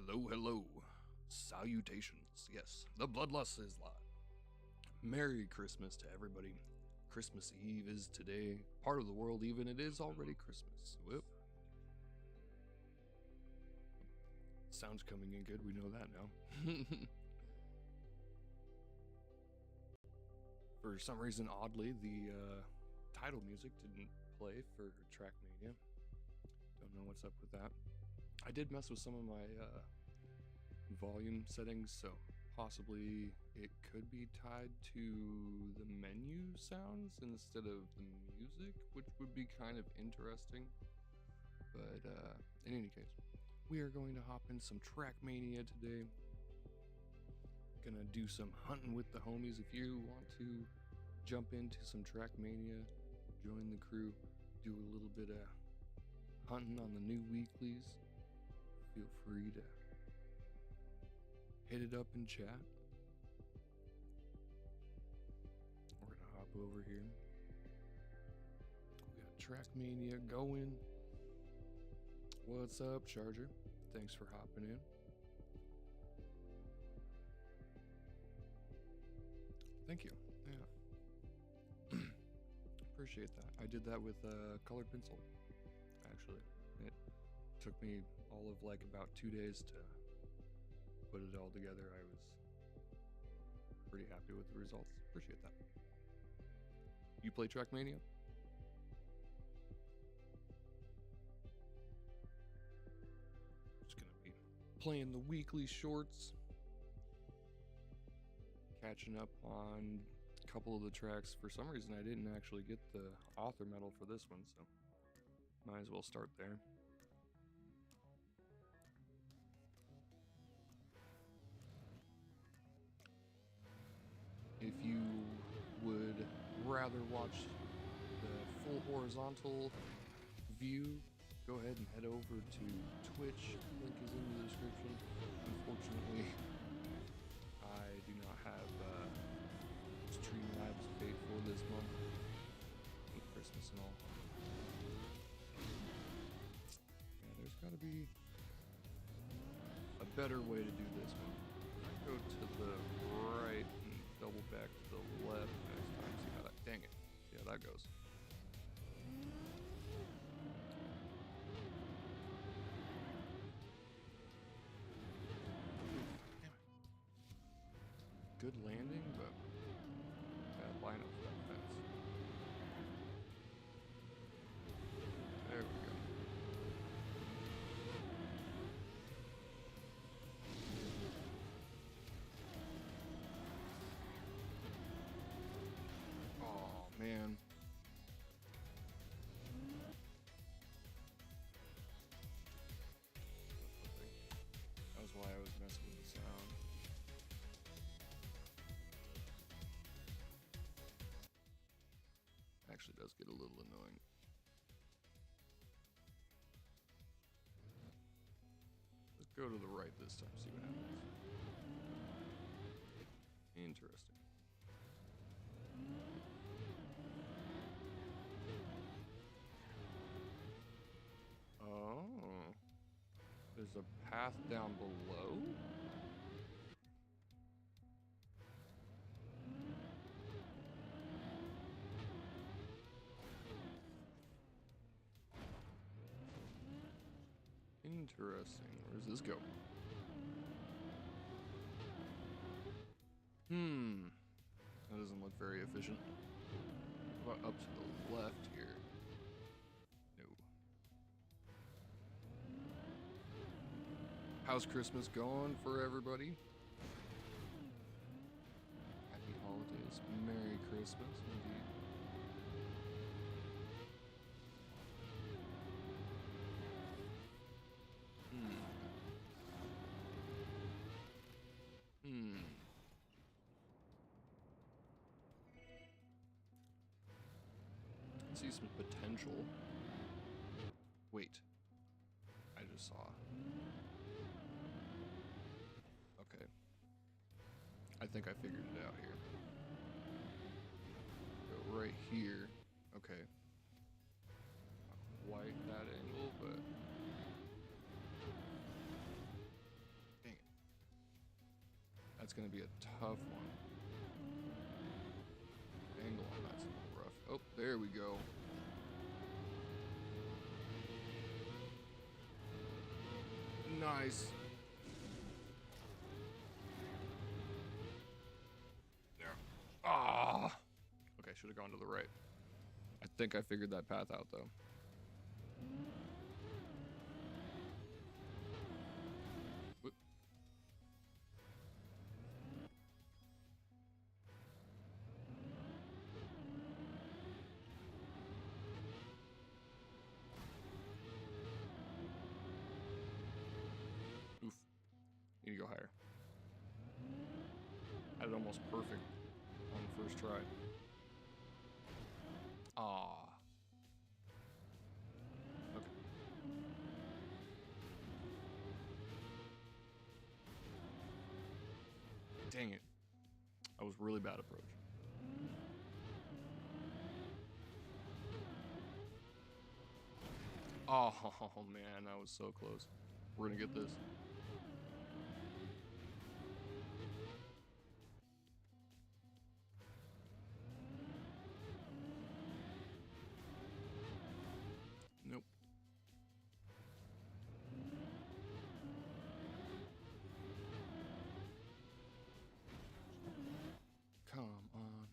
Hello, hello. Salutations. Yes, the Bloodlust is live. Merry Christmas to everybody. Christmas Eve is today. Part of the world, even it is already Christmas. Whoop. Sound's coming in good. We know that now. For some reason, oddly, the title music didn't play for Trackmania. Don't know what's up with that. I did mess with some of my volume settings, so possibly it could be tied to the menu sounds instead of the music, which would be kind of interesting. But in any case, we are going to hop in some Trackmania today. Gonna do some hunting with the homies. If you want to jump into some Trackmania, join the crew, do a little bit of hunting on the new weeklies, feel free to hit it up in chat. We're gonna hop over here. We got Trackmania going. What's up, Charger? Thanks for hopping in. Thank you. Yeah. Appreciate that. I did that with a colored pencil, actually. It took me all of like about 2 days to put it all together. I was pretty happy with the results. Appreciate that. You play Trackmania? Just gonna be playing the weekly shorts, catching up on a couple of the tracks. For some reason, I didn't actually get the author medal for this one, so might as well start there. If you would rather watch the full horizontal view, go ahead and head over to Twitch. Link is in the description. Unfortunately, I do not have Streamlabs paid for this month. With Christmas and all. Yeah, there's gotta be a better way to do this one. I go to the right and double back to the left next time. See how that, dang it. See how that goes. Damn it. Good landing, but bad lineup for that fence. There we go. Oh man. That was why I was messing with the sound. Actually does get a little annoying. Let's go to the right this time, see what happens. Interesting. Oh, there's a path down below? Interesting. Where does this go? That doesn't look very efficient. What about up to the left here? No. How's Christmas going for everybody? Happy holidays. Merry Christmas, indeed. See some potential. Wait. I just saw. Okay. I think I figured it out here. Go right here. Okay. Not quite that angle, but That's gonna be a tough one. Angle on that's a little rough. Oh, there we go. Nice. There. Ah. Okay, should have gone to the right. I think I figured that path out though. Whoop. Oof. Need to go higher. Had it almost perfect on the first try. Ah. Okay. Dang it. I was really bad approach. Oh man, that was so close. We're gonna get this. Nope. Come on.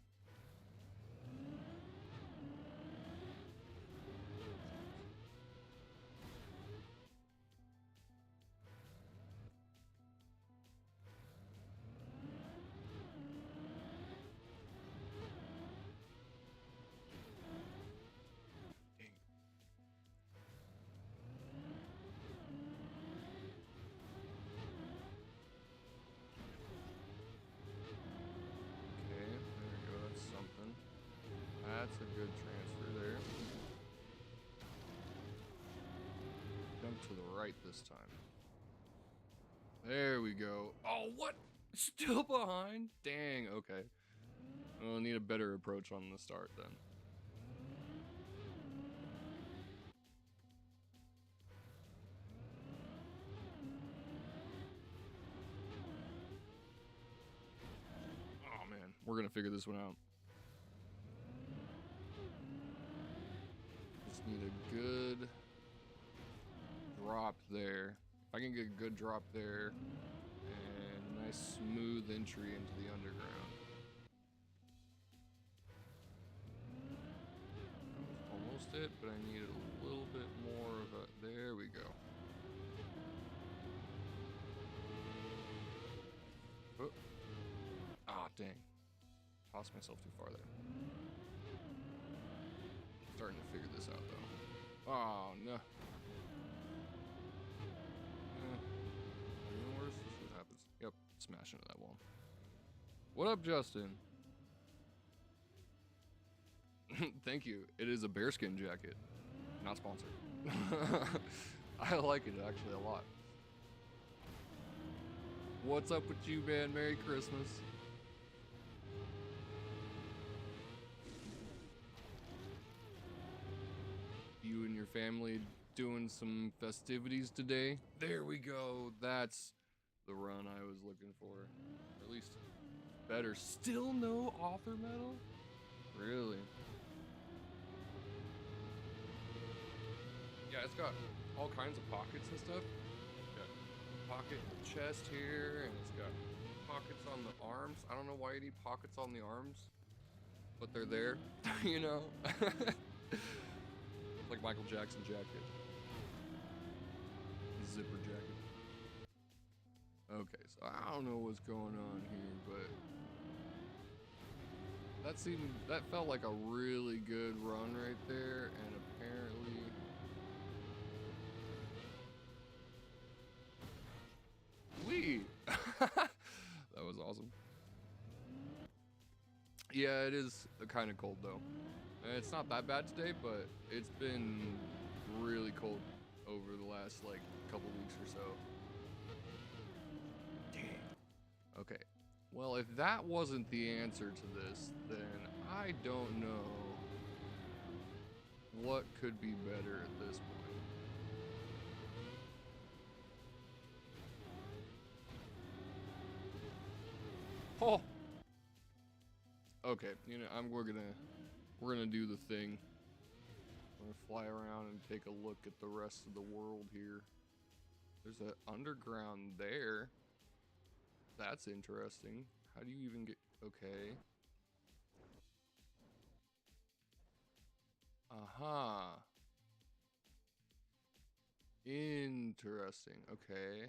Dang. Okay, there we go. That's something. That's a good transfer there. Jump to the right this time. There we go. Oh, what? Still behind? Dang, okay. I'll need a better approach on the start then. Oh man, we're gonna figure this one out. Just need a good drop there. If I can get a good drop there and a nice smooth entry into the underground. That was almost it, but I needed a little bit more of a, there we go. Oh. Ah, dang. Tossed myself too far there. Starting to figure this out though. Oh no. Even worse, this is what happens. Yep, smash into that wall. What up, Justin? Thank you. It is a bearskin jacket. Not sponsored. I like it actually a lot. What's up with you, man? Merry Christmas. You and your family doing some festivities today? There we go. That's the run I was looking for. Or at least better. Still no author medal? Really? Yeah, it's got all kinds of pockets and stuff. Got a pocket in the chest here, and it's got pockets on the arms. I don't know why you need pockets on the arms, but they're there, you know? Like Michael Jackson jacket. Zipper jacket. Okay, so I don't know what's going on here, but that felt like a really good run right there, and apparently that was awesome. Yeah, it is kind of cold though. It's not that bad today, but it's been really cold over the last like couple weeks or so. Dang. Okay. Well, if that wasn't the answer to this, then I don't know what could be better at this point. Oh. Okay, you know, we're gonna do the thing. We're gonna fly around and take a look at the rest of the world here. There's an underground there. That's interesting. How do you even get... Okay. Aha. Interesting. Okay.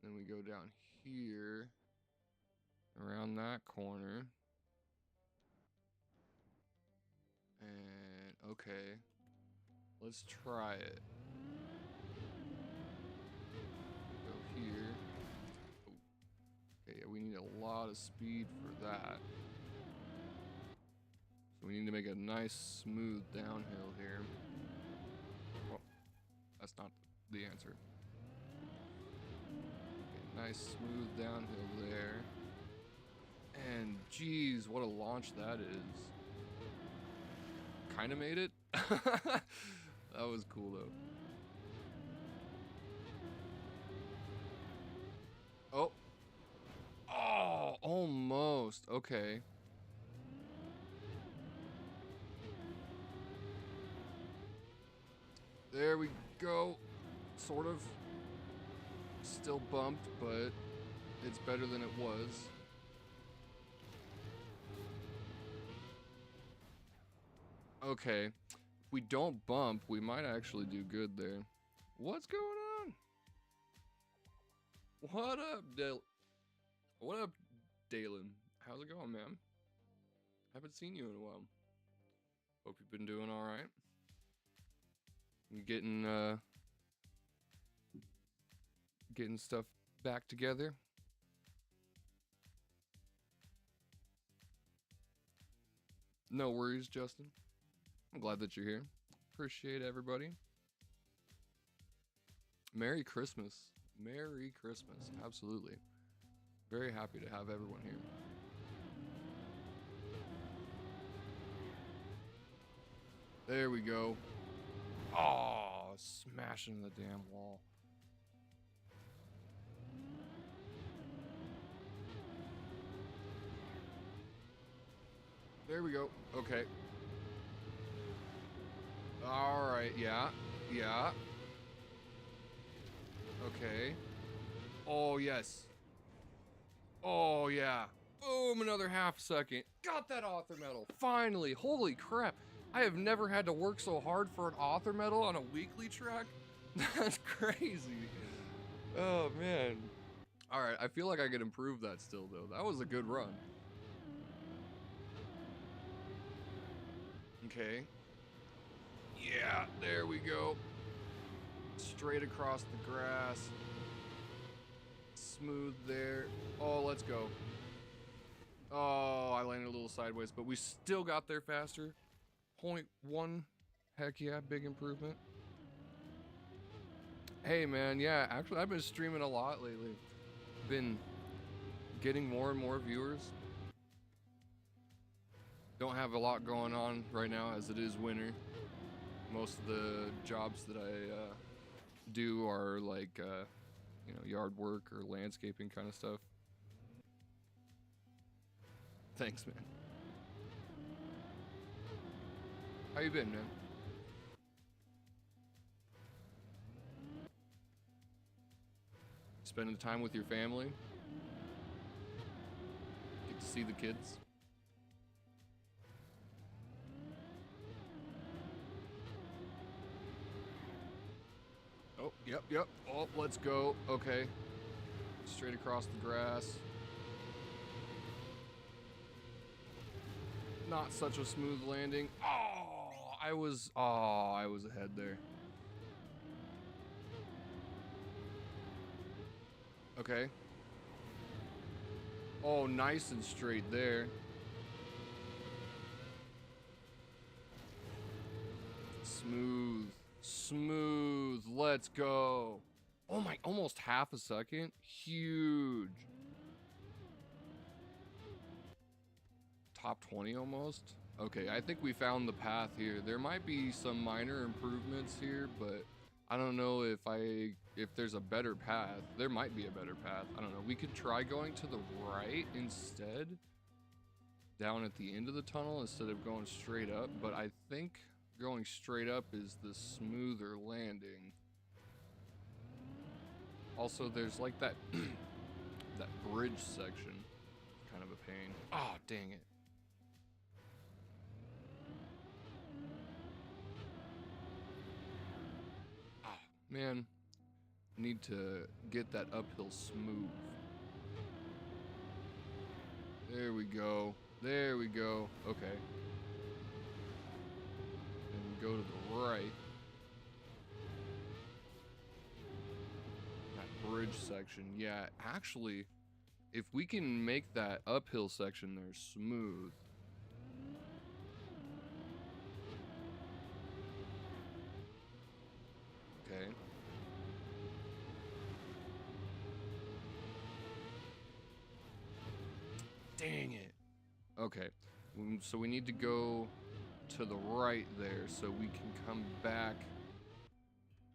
Then we go down here. Around that corner. And, okay. Let's try it. Go here. Oh. Okay, yeah, we need a lot of speed for that. So we need to make a nice smooth downhill here. Well, that's not the answer. Okay, nice smooth downhill there. And geez, what a launch that is. Kinda made it. That was cool though. Oh. Oh, almost. Okay. There we go. Sort of. Still bumped, but it's better than it was. Okay. If we don't bump, we might actually do good there. What's going on? What up, What up, Dalen? How's it going, man? Haven't seen you in a while. Hope you've been doing all right. You getting stuff back together. No worries, Justin. I'm glad that you're here. Appreciate everybody. Merry Christmas. Merry Christmas. Absolutely. Very happy to have everyone here. There we go. Oh, smashing the damn wall. There we go. Okay. All right. Yeah. Yeah. Okay. Oh, yes. Oh, yeah. Boom, another half second. Got that author medal. Finally. Holy crap. I have never had to work so hard for an author medal on a weekly track. That's crazy. Oh, man. All right. I feel like I could improve that still, though. That was a good run. Okay. Yeah, there we go. Straight across the grass. Smooth there. Oh, let's go. Oh, I landed a little sideways, but we still got there faster. 0.1. Heck yeah, big improvement. Hey, man, yeah, actually, I've been streaming a lot lately. Been getting more and more viewers. Don't have a lot going on right now as it is winter. Most of the jobs that I do are like, you know, yard work or landscaping kind of stuff. Thanks, man. How you been, man? Spending time with your family? Get to see the kids? Oh, yep. Oh, let's go. Okay. Straight across the grass. Not such a smooth landing. Oh, I was ahead there. Okay. Oh, nice and straight there. Smooth. Let's go. Oh my, almost half a second. Huge. Top 20 almost. Okay, I think we found the path here. There might be some minor improvements here, but I don't know if there's a better path. There might be a better path. I don't know. We could try going to the right instead, down at the end of the tunnel instead of going straight up, but I think going straight up is the smoother landing. Also, there's like that that bridge section, kind of a pain. Oh, dang it. Oh, man. Need to get that uphill smooth. There we go. There we go. Okay. And go to the right. That bridge section. Yeah, actually, if we can make that uphill section there smooth. Okay. Dang it. Okay. So we need to go to the right there so we can come back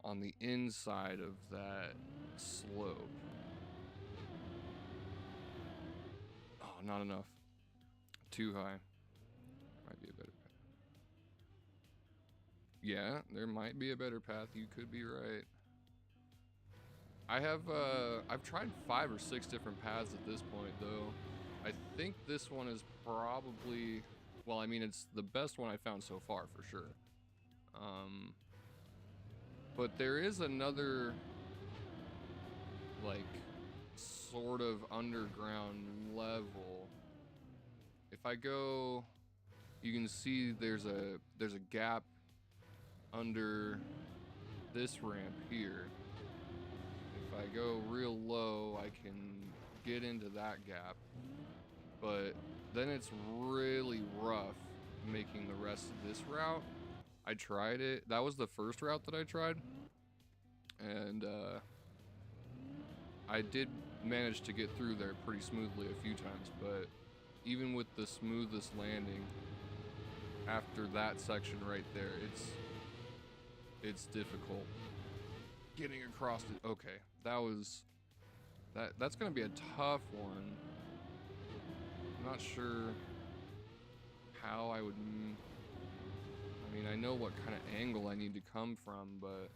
on the inside of that slope. Oh, not enough. Too high. Might be a better path. Yeah, there might be a better path. You could be right. I've tried 5 or 6 different paths at this point, though. I think this one is probably, well, I mean, it's the best one I found so far, for sure. But there is another, like, sort of underground level. If I go, you can see there's a gap under this ramp here. If I go real low, I can get into that gap. But then it's really rough making the rest of this route. I tried it. That was the first route that I tried. And I did manage to get through there pretty smoothly a few times. But even with the smoothest landing, after that section right there, it's difficult getting across it. Okay, that's gonna be a tough one. I'm not sure how I would. I mean, I know what kind of angle I need to come from, but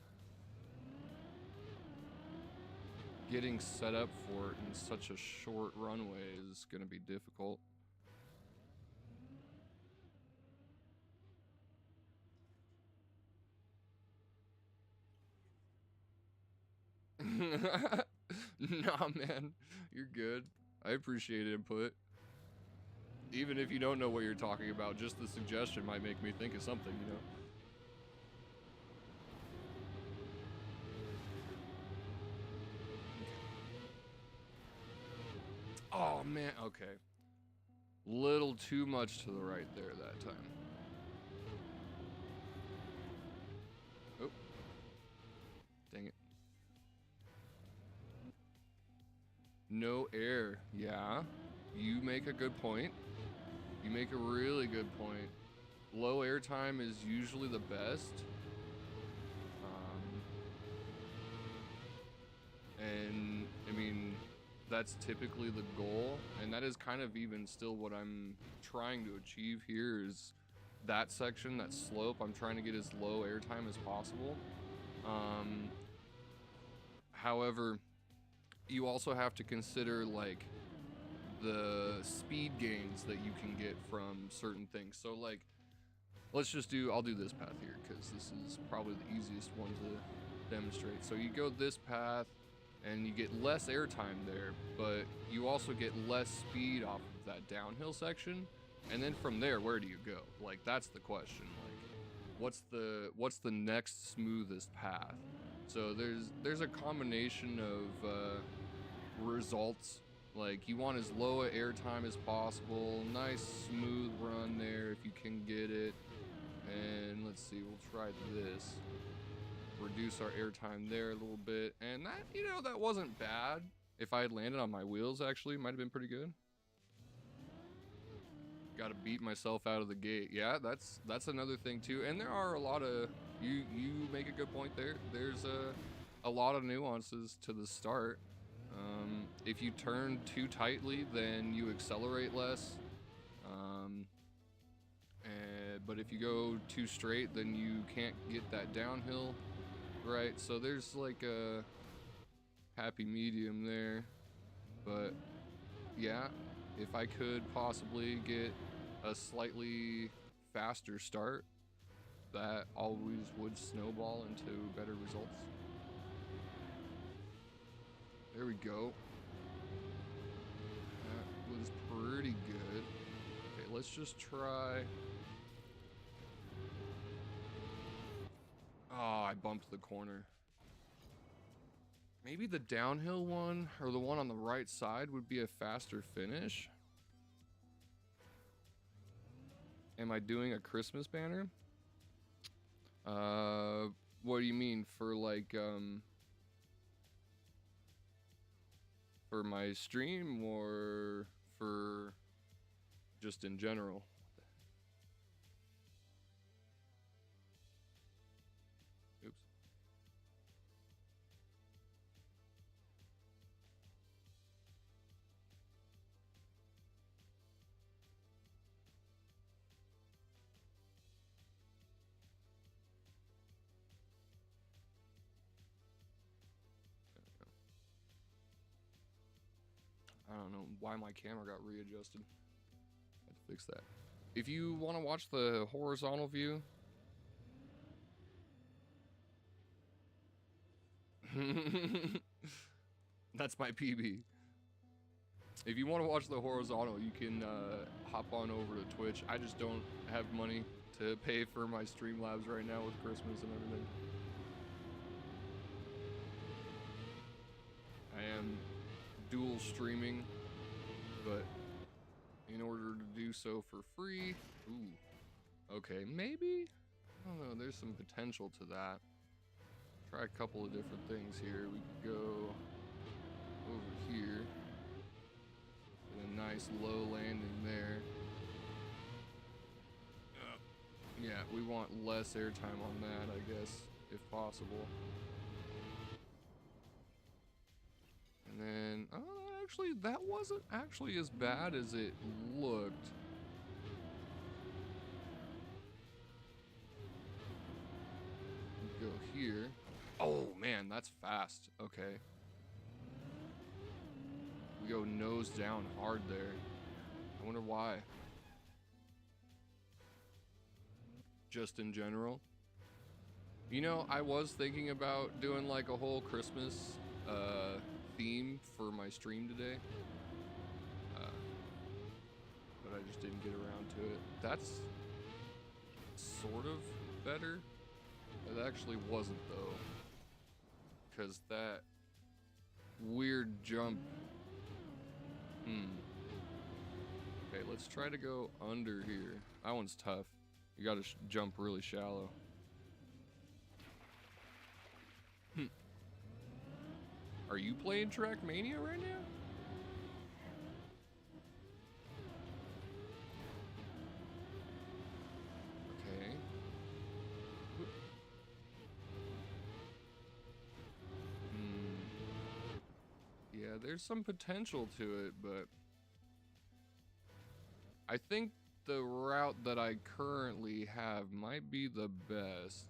getting set up for it in such a short runway is gonna be difficult. Nah, man, you're good. I appreciate input. Even if you don't know what you're talking about, just the suggestion might make me think of something, you know? Oh, man, okay. Little too much to the right there that time. Oh. Dang it. No air. Yeah, you make a good point. You make a really good point. Low air time is usually the best. And I mean, that's typically the goal. And that is kind of even still what I'm trying to achieve here is that section, that slope. I'm trying to get as low air time as possible. However, you also have to consider like the speed gains that you can get from certain things. So like, I'll do this path here because this is probably the easiest one to demonstrate. So you go this path and you get less airtime there, but you also get less speed off of that downhill section. And then from there, where do you go? Like, that's the question. Like, what's the next smoothest path? So there's a combination of results. Like, you want as low a airtime as possible. Nice smooth run there if you can get it. And let's see, we'll try this. Reduce our airtime there a little bit. And that, you know, that wasn't bad. If I had landed on my wheels, actually, might have been pretty good. Got to beat myself out of the gate. Yeah, that's another thing too. And there are a lot of you make a good point there. There's a lot of nuances to the start. If you turn too tightly, then you accelerate less. But if you go too straight, then you can't get that downhill, right? So there's like a happy medium there. But yeah, if I could possibly get a slightly faster start, that always would snowball into better results. There we go. That was pretty good. Okay, let's just try. Oh, I bumped the corner. Maybe the downhill one, or the one on the right side, would be a faster finish. Am I doing a Christmas banner? What do you mean? For like, for my stream, or for just in general? Oops. I don't know why my camera got readjusted. I had to fix that. If you want to watch the horizontal view, that's my PB. If you want to watch the horizontal, you can hop on over to Twitch. I just don't have money to pay for my Streamlabs right now with Christmas and everything. I am dual streaming, but in order to do so for free, ooh, okay, maybe? I don't know, there's some potential to that. Try a couple of different things here. We could go over here. Get a nice low landing there. Yeah, we want less airtime on that, I guess, if possible. And then, actually, that wasn't actually as bad as it looked. Go here. Oh man, that's fast. Okay. We go nose down hard there. I wonder why. Just in general. You know, I was thinking about doing like a whole Christmas theme for my stream today. But I just didn't get around to it. That's sort of better. It actually wasn't though. Because that weird jump. Okay, let's try to go under here. That one's tough. You gotta jump really shallow. Are you playing Trackmania right now? Okay. Yeah, there's some potential to it, but I think the route that I currently have might be the best.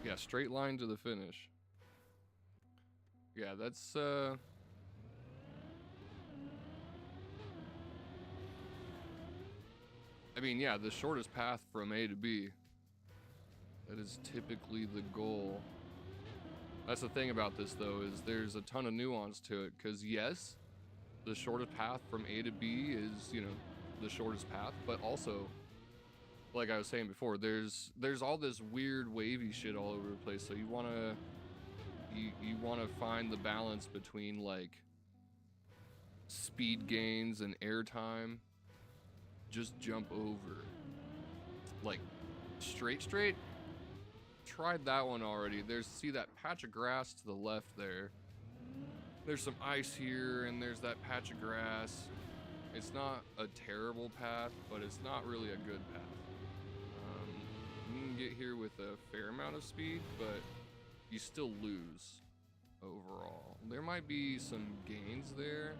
Yeah, straight line to the finish. Yeah, that's I mean, yeah, the shortest path from A to B. That is typically the goal. That's the thing about this though, is there's a ton of nuance to it, because yes, the shortest path from A to B is, you know, the shortest path, but also, like I was saying before, there's all this weird wavy shit all over the place. So you wanna find the balance between like speed gains and airtime. Just jump over. Like straight. Tried that one already. See that patch of grass to the left there. there's some ice here, and there's that patch of grass. It's not a terrible path, but it's not really a good path. You can get here with a fair amount of speed, but you still lose overall. There might be some gains there.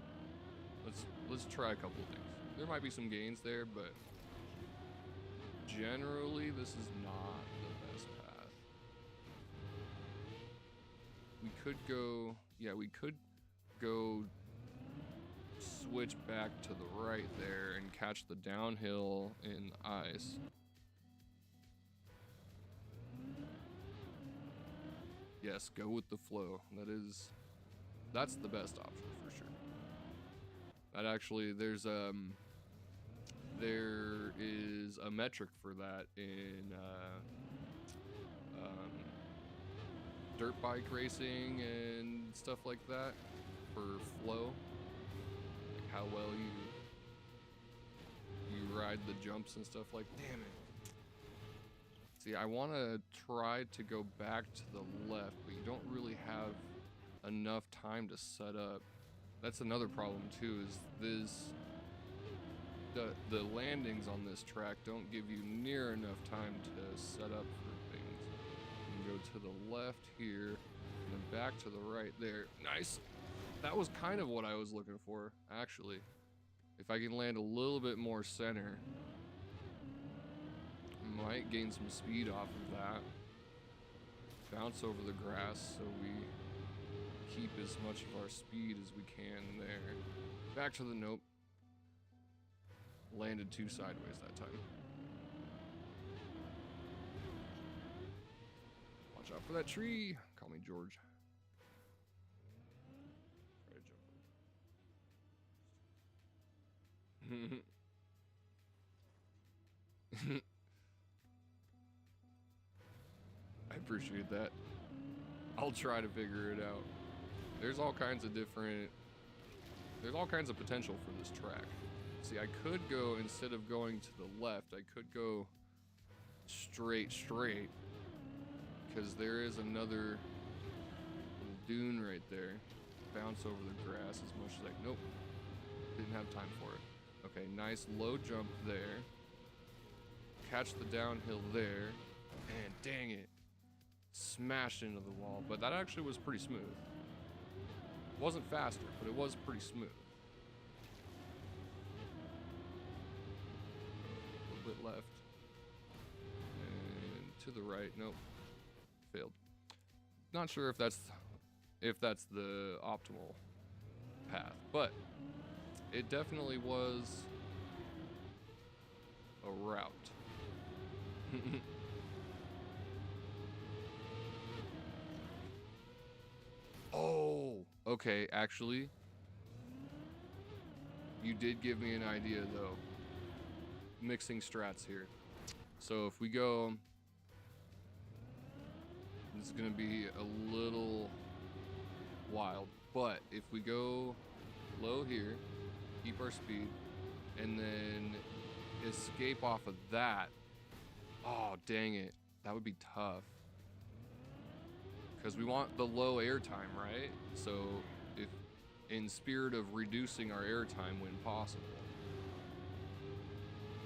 Let's try a couple of things. There might be some gains there, but generally this is not the best path. We could go, yeah, we could go switch back to the right there and catch the downhill in the ice. Yes, go with the flow. That's the best option for sure. That actually, there is a metric for that in dirt bike racing and stuff like that for flow, like how well you ride the jumps and stuff like. Damn it. See, I want to try to go back to the left, but you don't really have enough time to set up. That's another problem too, is the landings on this track don't give you near enough time to set up for things. You can go to the left here, and then back to the right there. Nice. That was kind of what I was looking for, actually. If I can land a little bit more center, might gain some speed off of that. Bounce over the grass so we keep as much of our speed as we can there. Back to the nope. Landed too sideways that time. Watch out for that tree. Call me George. Try to jump. I appreciate that. I'll try to figure it out. There's all kinds of potential for this track. See, I could go, instead of going to the left, I could go straight, because there is another little dune right there. Bounce over the grass as much as nope, didn't have time for it. Okay, nice low jump there. Catch the downhill there, and dang it. Smashed into the wall, but that actually was pretty smooth. It wasn't faster, but it was pretty smooth. A little bit left. And to the right. Nope. Failed. Not sure if that's the optimal path, but it definitely was a route. Oh, okay, actually, you did give me an idea though. Mixing strats here. So if we go, this is gonna be a little wild, but if we go low here, keep our speed, and then escape off of that, oh, dang it, that would be tough. Because we want the low air time, right? So if in spirit of reducing our air time when possible,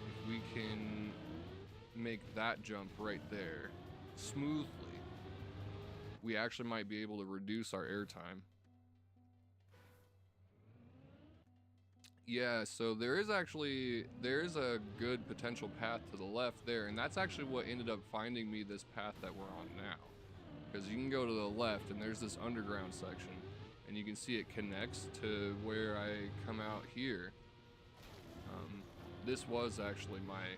if we can make that jump right there smoothly, we actually might be able to reduce our air time. Yeah, so there is a good potential path to the left there, and that's actually what ended up finding me this path that we're on now. Because you can go to the left and there's this underground section, and you can see it connects to where I come out here. This was actually my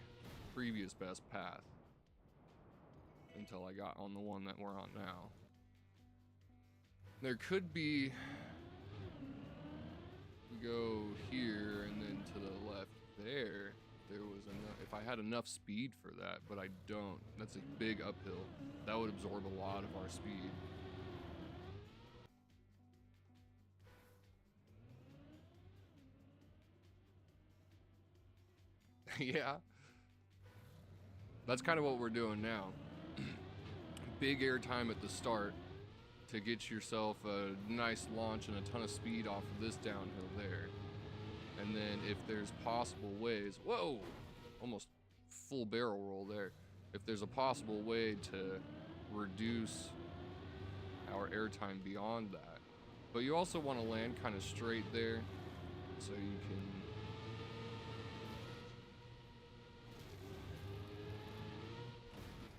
previous best path until I got on the one that we're on now. There could be, we go here and then to the left there. There was enough, if I had enough speed for that, but I don't. That's a big uphill. That would absorb a lot of our speed. Yeah. That's kind of what we're doing now. Big air time at the start to get yourself a nice launch and a ton of speed off of this downhill there. And then if there's possible ways, whoa, almost full barrel roll there. If there's a possible way to reduce our airtime beyond that. But you also want to land kind of straight there so you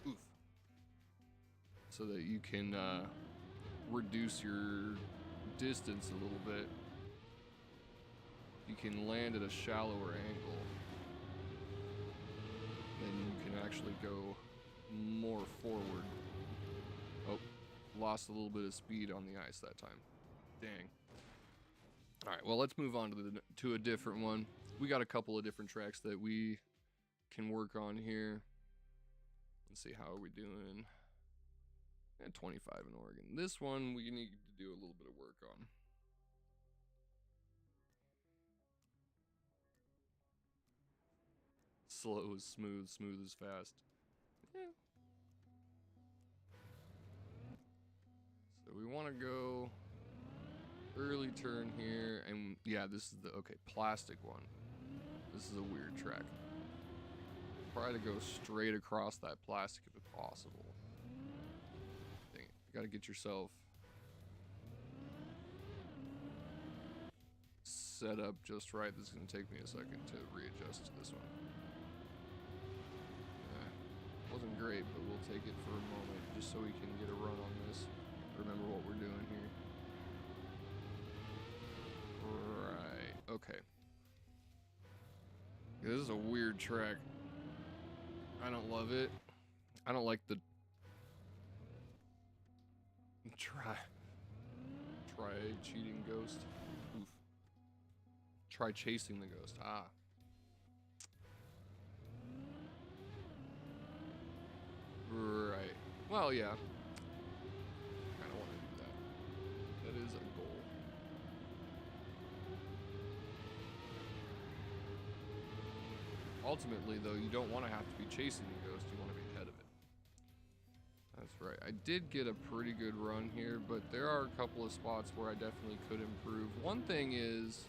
can so that you can reduce your distance a little bit. You can land at a shallower angle, then you can actually go more forward. Oh, lost a little bit of speed on the ice that time. Dang. All right, well, let's move on to a different one. We got a couple of different tracks that we can work on here. Let's see, how are we doing? At 25 in Oregon. This one we need to do a little bit of work on. Slow is smooth, smooth is fast. Yeah. So we want to go early turn here, and yeah, this is the, okay, plastic one. This is a weird track. Try to go straight across that plastic if it's possible. Dang it, you gotta get yourself set up just right. This is gonna take me a second to readjust to this one. Wasn't great, but we'll take it for a moment just so we can get a run on this. Remember what we're doing here. Right, okay. This is a weird track. I don't love it. I don't like the try cheating ghost. Oof. Try chasing the ghost. Ah. Right. Well, yeah. I kind of want to do that. That is a goal. Ultimately, though, you don't want to have to be chasing the ghost. You want to be ahead of it. That's right. I did get a pretty good run here, but there are a couple of spots where I definitely could improve. One thing is,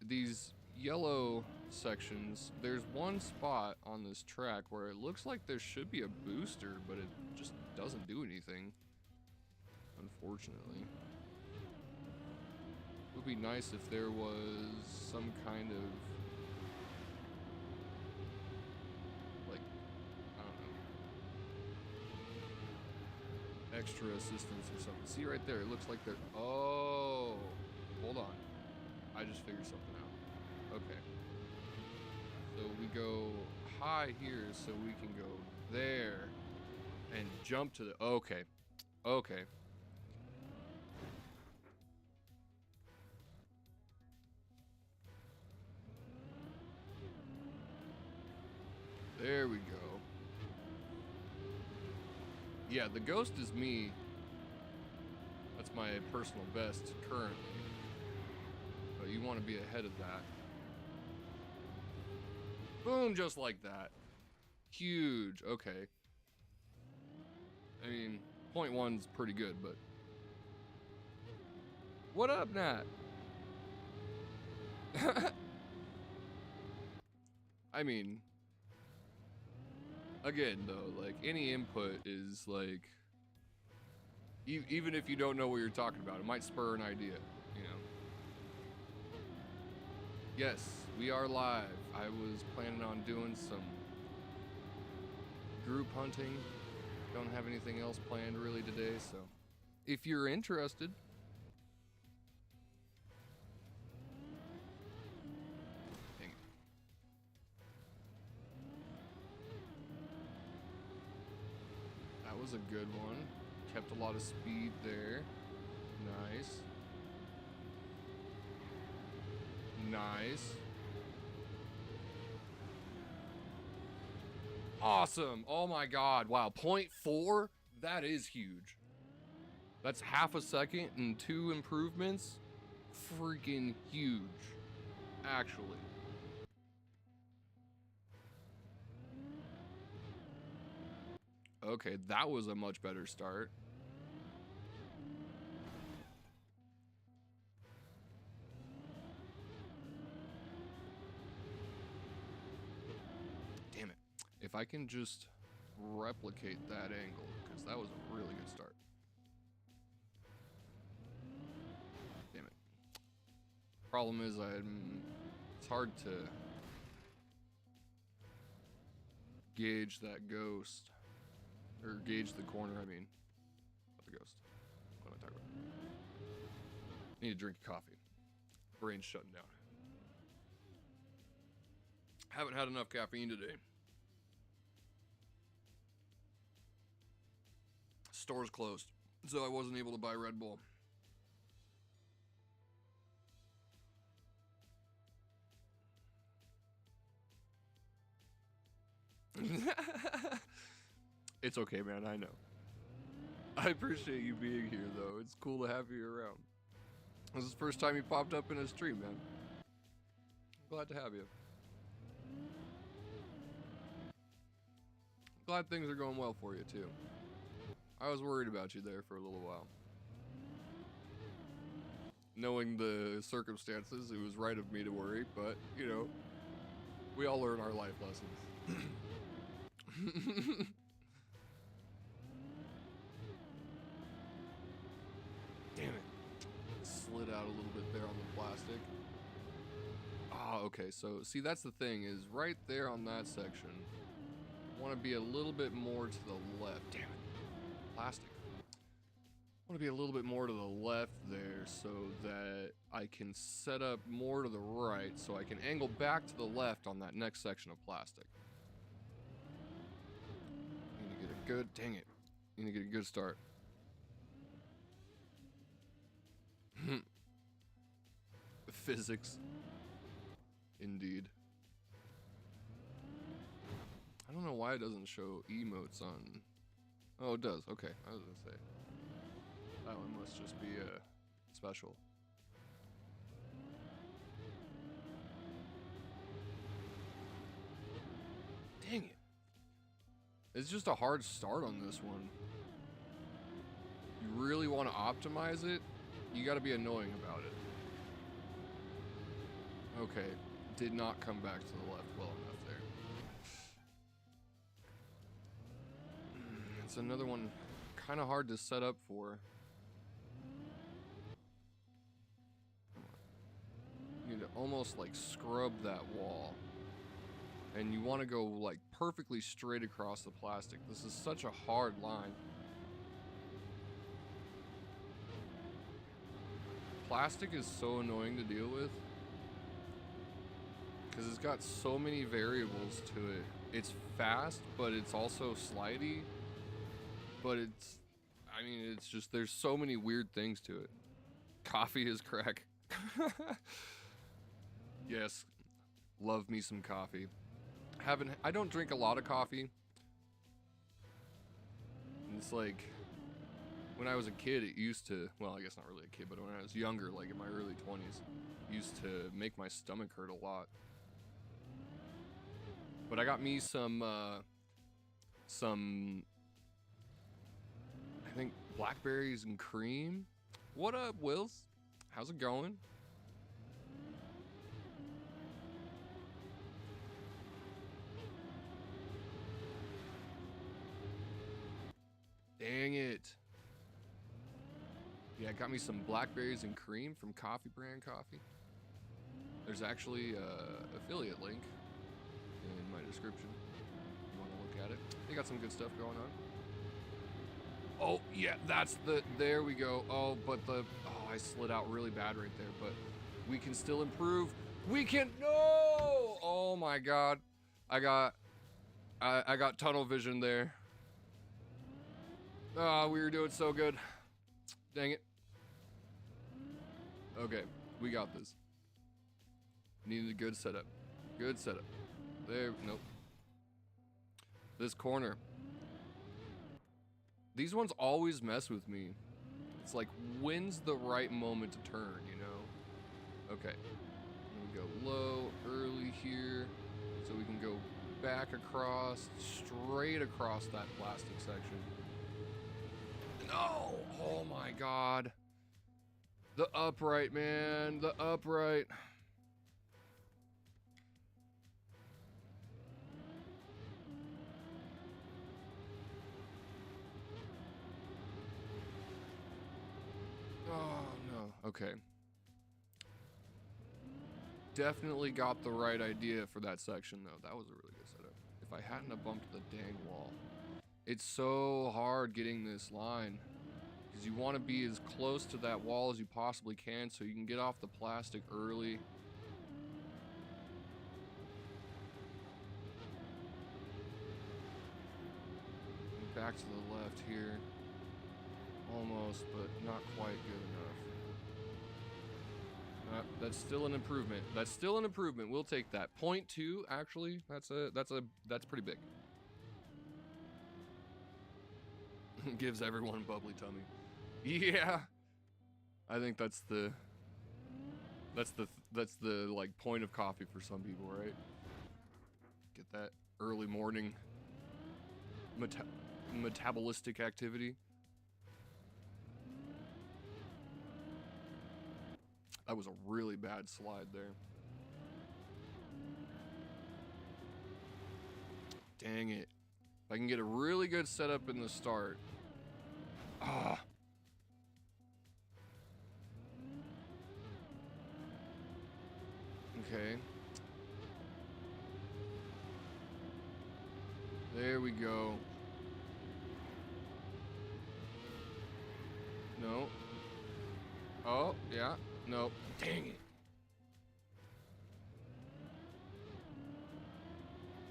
these yellow sections, there's one spot on this track where it looks like there should be a booster, but it just doesn't do anything, unfortunately. It would be nice if there was some kind of, like, I don't know, extra assistance or something. See right there, it looks like there, oh, hold on, I just figured something out. Okay. So we go high here so we can go there and jump to the, okay. Okay. There we go. Yeah, the ghost is me. That's my personal best currently. But you want to be ahead of that. Boom, just like that. Huge. Okay. I mean, 0.1's pretty good, but... What up, Nat? I mean... Again, though, like, any input is, like... Even if you don't know what you're talking about, it might spur an idea, you know? Yes, we are live. I was planning on doing some group hunting. Don't have anything else planned really today, so if you're interested. Dang it. That was a good one. Kept a lot of speed there. Nice. Nice. Awesome. Oh my god. Wow. 0.4? That is huge. That's half a second and 2 improvements. Freaking huge. Actually. Okay, that was a much better start. If I can just replicate that angle, because that was a really good start. Damn it. Problem is, it's hard to gauge that ghost. Or gauge the corner, I mean. Not the ghost. What am I talking about? Need a drink of coffee. Brain's shutting down. Haven't had enough caffeine today. Store's closed, so I wasn't able to buy Red Bull. It's okay, man, I know. I appreciate you being here, though. It's cool to have you around. This is the first time you popped up in a stream, man. Glad to have you. Glad things are going well for you, too. I was worried about you there for a little while. Knowing the circumstances, it was right of me to worry, but, you know, we all learn our life lessons. Damn it. Slid out a little bit there on the plastic. Ah, okay, so, see, that's the thing, is right there on that section, I want to be a little bit more to the left. Damn it. Plastic. I want to be a little bit more to the left there so that I can set up more to the right so I can angle back to the left on that next section of plastic. Need to get a good, dang it. Need to get a good start. Physics. Indeed. I don't know why it doesn't show emotes on... Oh, it does. Okay, I was gonna say. That one must just be special. Dang it. It's just a hard start on this one. You really want to optimize it, you gotta be annoying about it. Okay, did not come back to the left well enough there. It's another one kind of hard to set up for. You need to almost like scrub that wall. And you want to go like perfectly straight across the plastic. This is such a hard line. Plastic is so annoying to deal with because it's got so many variables to it. It's fast, but it's also slidey. But it's, I mean, it's just, there's so many weird things to it. Coffee is crack. Yes, love me some coffee. I don't drink a lot of coffee. It's like, when I was a kid, it used to, well, I guess not really a kid, but when I was younger, like in my early 20s, it used to make my stomach hurt a lot. But I got me some, I think blackberries and cream. What up, Wills? How's it going? Dang it. Yeah, got me some blackberries and cream from Coffee Brand Coffee. There's actually an affiliate link in my description if you want to look at it. They got some good stuff going on. Oh, yeah, that's the, there we go. Oh, but the, oh, I slid out really bad right there, but we can still improve. We can, no! Oh my God. I got tunnel vision there. Ah, we were doing so good. Dang it. Okay, we got this. Needed a good setup. Good setup. There, nope. This corner. These ones always mess with me. It's like, when's the right moment to turn, you know? Okay. We go low, early here. So we can go back across, straight across that plastic section. No! Oh my God. The upright, man. The upright. Oh, no. Okay. Definitely got the right idea for that section, though. That was a really good setup. If I hadn't have bumped the dang wall. It's so hard getting this line. Because you want to be as close to that wall as you possibly can so you can get off the plastic early. And back to the left here. Almost, but not quite good enough. That's still an improvement. That's still an improvement. We'll take that. 0.2, actually. That's pretty big. Gives everyone bubbly tummy. Yeah. I think that's the like point of coffee for some people, right? Get that early morning metabolistic activity. That was a really bad slide there. Dang it. If I can get a really good setup in the start. Ah. Okay. There we go. No. Oh, yeah. No. Dang it.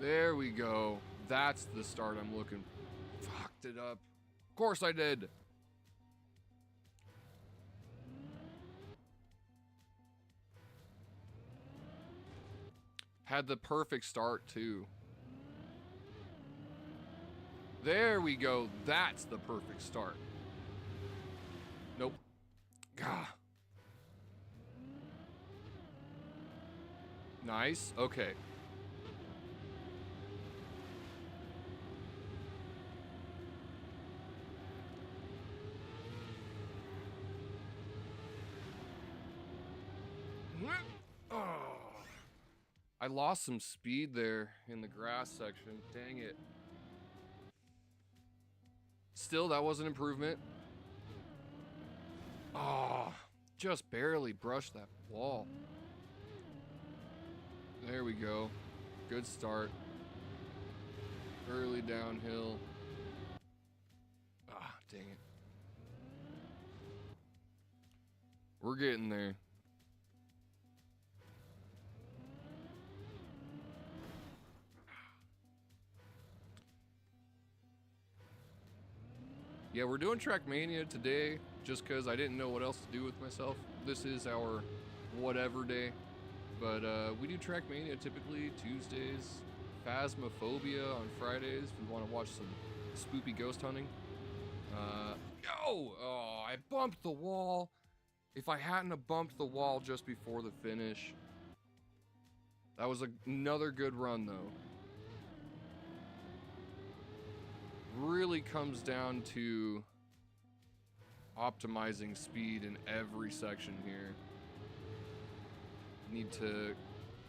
There we go. That's the start I'm looking. Fucked it up. Of course I did. Had the perfect start too. There we go. That's the perfect start. Nope. Gah. Nice. Okay. Oh. I lost some speed there in the grass section. Dang it. Still, that was an improvement. Oh, just barely brushed that wall. There we go. Good start. Early downhill. Ah, dang it. We're getting there. Yeah, we're doing Trackmania today just because I didn't know what else to do with myself. This is our whatever day. But we do Trackmania typically Tuesdays. Phasmophobia on Fridays if we want to watch some spoopy ghost hunting. Oh, I bumped the wall. If I hadn't have bumped the wall just before the finish. That was another good run though. Really comes down to optimizing speed in every section here. Need to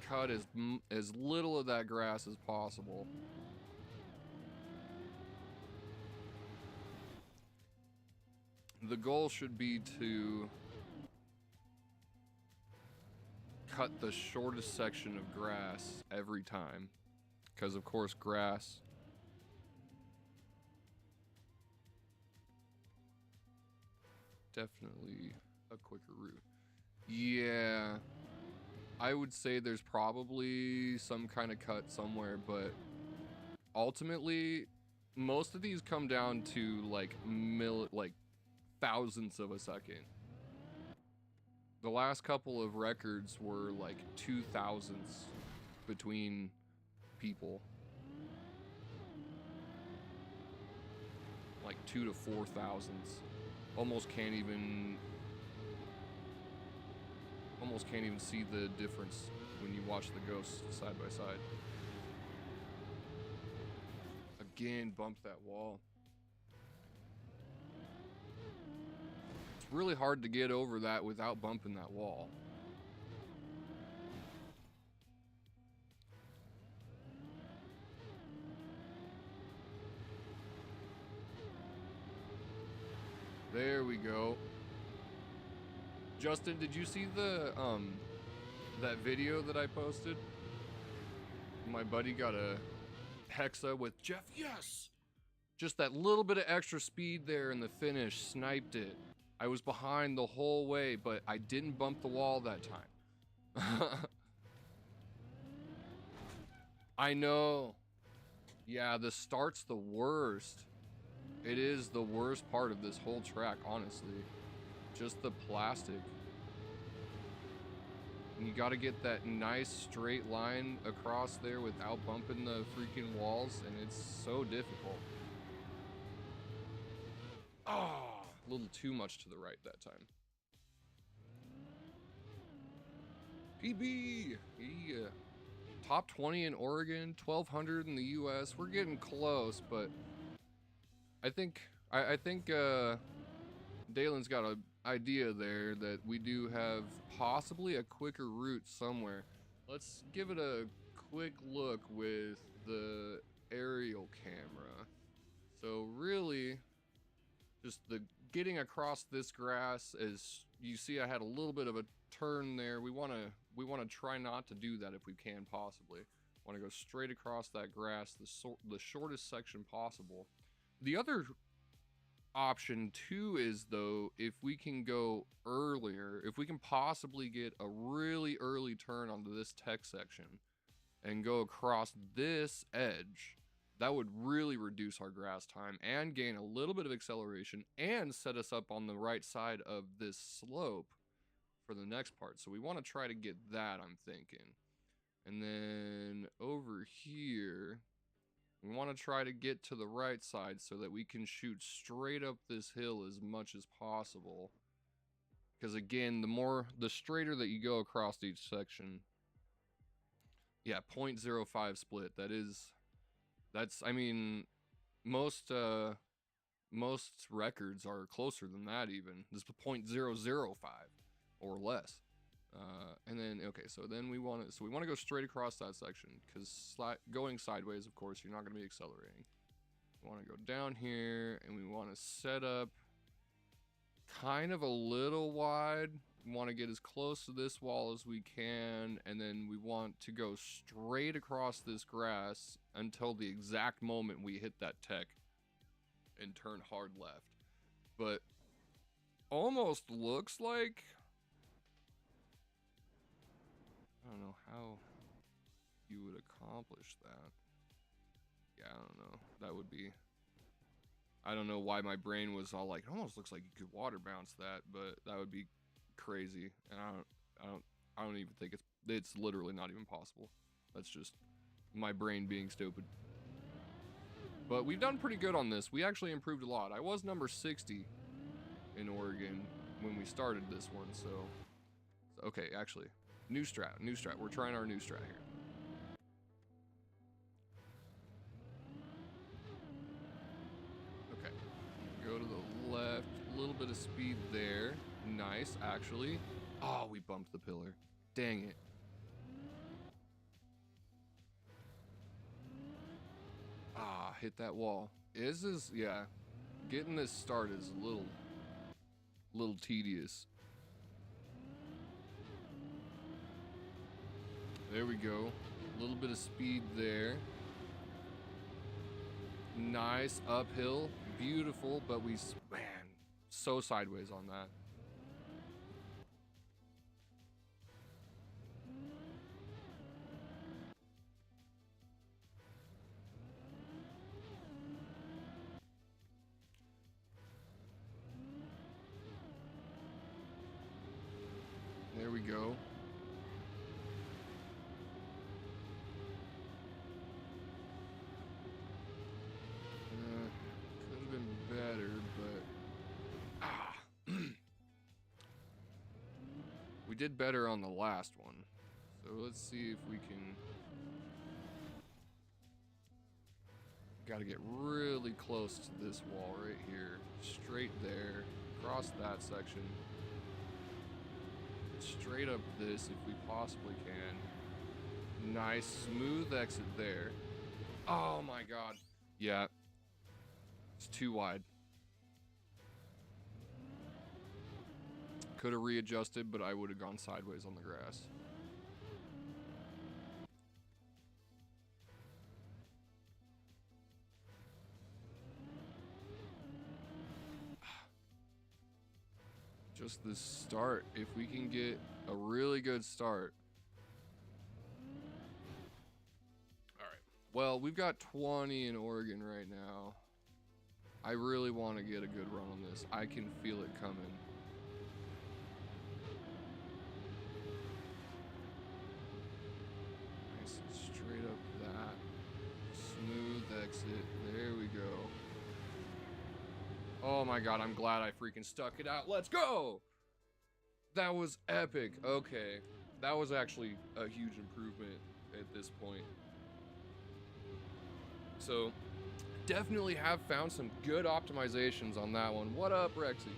cut as little of that grass as possible. The goal should be to cut the shortest section of grass every time, because of course grass definitely a quicker route. Yeah, I would say there's probably some kind of cut somewhere, but ultimately most of these come down to like thousandths of a second. The last couple of records were like 2,000ths between people. Like 2 to 4 thousandths. Almost can't even see the difference when you watch the ghosts side by side. Again, bumped that wall. It's really hard to get over that without bumping that wall. There we go. Justin, did you see the that video that I posted? My buddy got a Hexa with Jeff, yes! Just that little bit of extra speed there in the finish, sniped it. I was behind the whole way, but I didn't bump the wall that time. I know. Yeah, the start's the worst. It is the worst part of this whole track, honestly. Just the plastic. And you gotta get that nice straight line across there without bumping the freaking walls, and it's so difficult. Oh, a little too much to the right that time. PB! Yeah. Top 20 in Oregon, 1,200 in the US. We're getting close, but I think Dalen's got an idea there that we do have possibly a quicker route somewhere. Let's give it a quick look with the aerial camera. So really, just the getting across this grass, as you see, I had a little bit of a turn there. We want to try not to do that if we can possibly. Want to go straight across that grass, the shortest section possible. The other option too is, though, if we can go earlier, if we can possibly get a really early turn onto this tech section and go across this edge, that would really reduce our grass time and gain a little bit of acceleration and set us up on the right side of this slope for the next part. So we want to try to get that, I'm thinking. And then over here, we want to try to get to the right side so that we can shoot straight up this hill as much as possible. Because again, the straighter that you go across each section, yeah, 0.05 split. I mean, most records are closer than that even. This is 0.005 or less. And then, okay, so then we want to go straight across that section, because going sideways, of course, you're not going to be accelerating. We want to go down here, and we want to set up kind of a little wide. We want to get as close to this wall as we can, and then we want to go straight across this grass until the exact moment we hit that tech and turn hard left. But almost looks like, I don't know how you would accomplish that. Yeah, I don't know. That would be, I don't know why my brain was all like, it almost looks like you could water bounce that, but that would be crazy. And I don't even think it's literally not even possible. That's just my brain being stupid. But we've done pretty good on this. We actually improved a lot. I was number 60 in Oregon when we started this one, so okay, actually, new strat. We're trying our new strat here. Okay, go to the left, a little bit of speed there. Nice, actually. Oh, we bumped the pillar. Dang it. Ah, hit that wall. Yeah, getting this start is a little tedious. There we go. A little bit of speed there. Nice uphill. Beautiful, but man, so sideways on that. There we go. Could have been better, but we did better on the last one. So let's see if we can. Got to get really close to this wall right here, straight there, across that section. Straight up this if we possibly can. Nice smooth exit there. Oh my god. Yeah. It's too wide. Could have readjusted, but I would have gone sideways on the grass. Just the start. If we can get a really good start. Alright. Well, we've got 20 in Oregon right now. I really want to get a good run on this. I can feel it coming. Nice and straight up that. Smooth exit. There we go. Oh my god, I'm glad I freaking stuck it out. Let's go! That was epic. Okay. That was actually a huge improvement at this point. So, definitely have found some good optimizations on that one. What up, Rexy?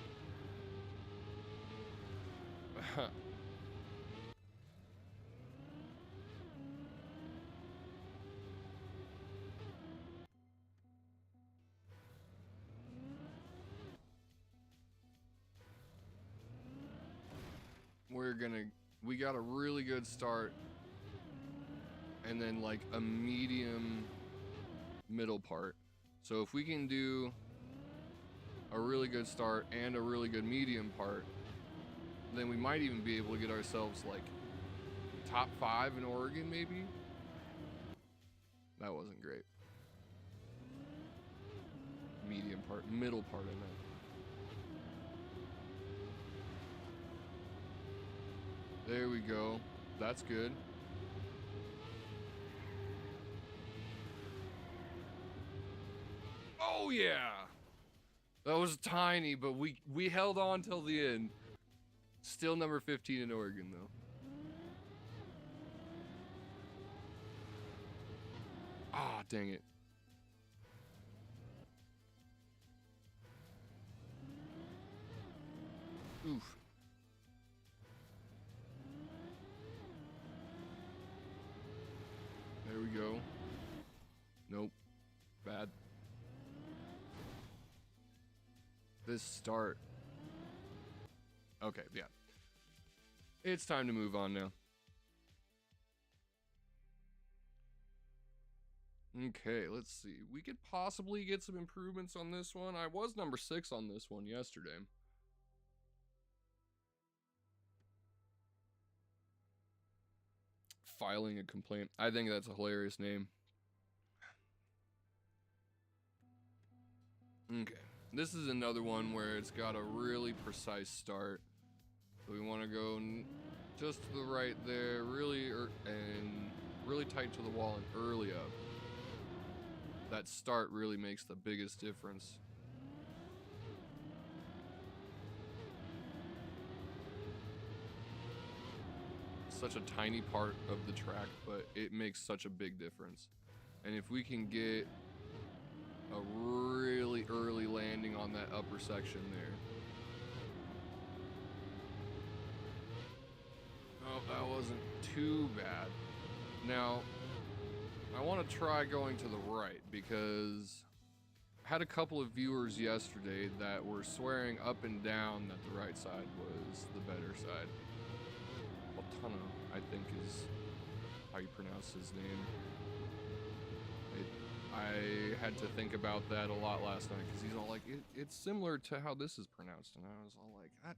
We got a really good start, and then like a medium middle part. So if we can do a really good start and a really good medium part, then we might even be able to get ourselves like top 5 in Oregon, maybe. That wasn't great. Medium part, middle part, I meant. There we go. That's good. Oh yeah! That was tiny, but we held on till the end. Still number 15 in Oregon though. Ah, dang it. Oof. There we go. Nope. Bad. This start. Okay, yeah. It's time to move on now. Okay, let's see. We could possibly get some improvements on this one. I was number 6 on this one yesterday. Filing a complaint. I think that's a hilarious name. Okay. This is another one where it's got a really precise start. So we want to go just to the right there, really, and really tight to the wall and early up. That start really makes the biggest difference. Such a tiny part of the track, but it makes such a big difference. And if we can get a really early landing on that upper section there. Oh, that wasn't too bad. Now, I want to try going to the right because I had a couple of viewers yesterday that were swearing up and down that the right side was the better side. Altano, I think is how you pronounce his name. I had to think about that a lot last night because he's all like, it's similar to how this is pronounced, and I was all like, that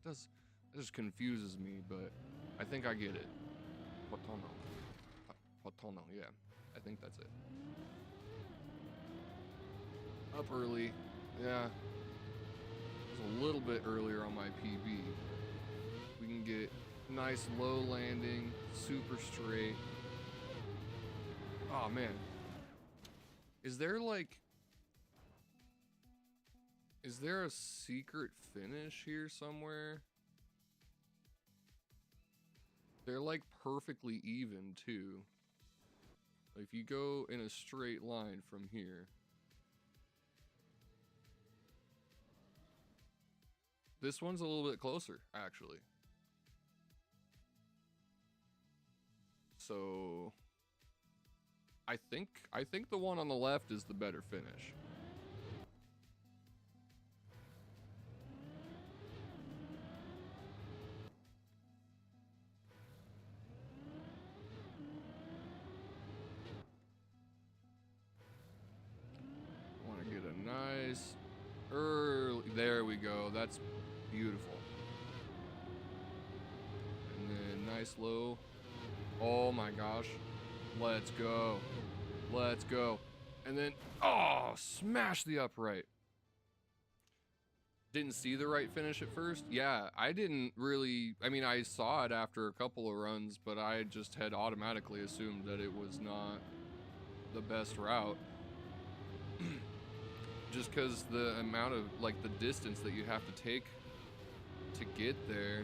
just confuses me, but I think I get it. Altano, yeah, I think that's it. Up early, yeah. It was a little bit earlier on my PB. We can get nice low landing, super straight. Oh man. Is there a secret finish here somewhere? They're like perfectly even too. If you go in a straight line from here. This one's a little bit closer, actually. So I think the one on the left is the better finish. That's beautiful. And then nice low. Oh my gosh. Let's go. Let's go. And then, oh, smash the upright. Didn't see the right finish at first. Yeah, I didn't really, I mean, I saw it after a couple of runs, but I just had automatically assumed that it was not the best route. Just because the amount of, like, the distance that you have to take to get there,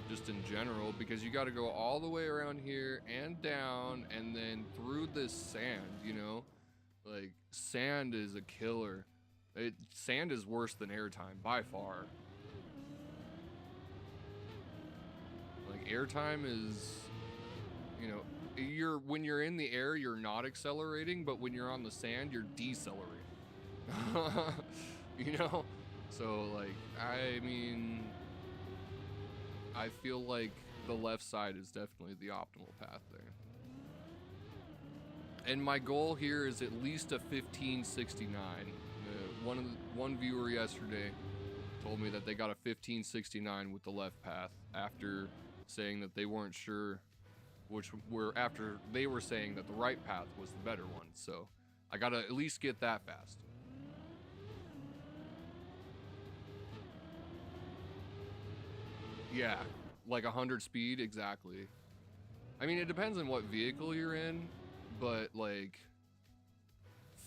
just in general, because you got to go all the way around here and down and then through this sand, you know? Like, sand is a killer. Sand is worse than airtime by far. Like, airtime is, you know, when you're in the air, you're not accelerating, but when you're on the sand, you're decelerating. You know? So, like, I mean, I feel like the left side is definitely the optimal path there. And my goal here is at least a 1569. One viewer yesterday told me that they got a 1569 with the left path after saying that they weren't sure after they were saying that the right path was the better one. So I gotta at least get that fast. Yeah, like 100 speed, exactly. I mean, it depends on what vehicle you're in, but like,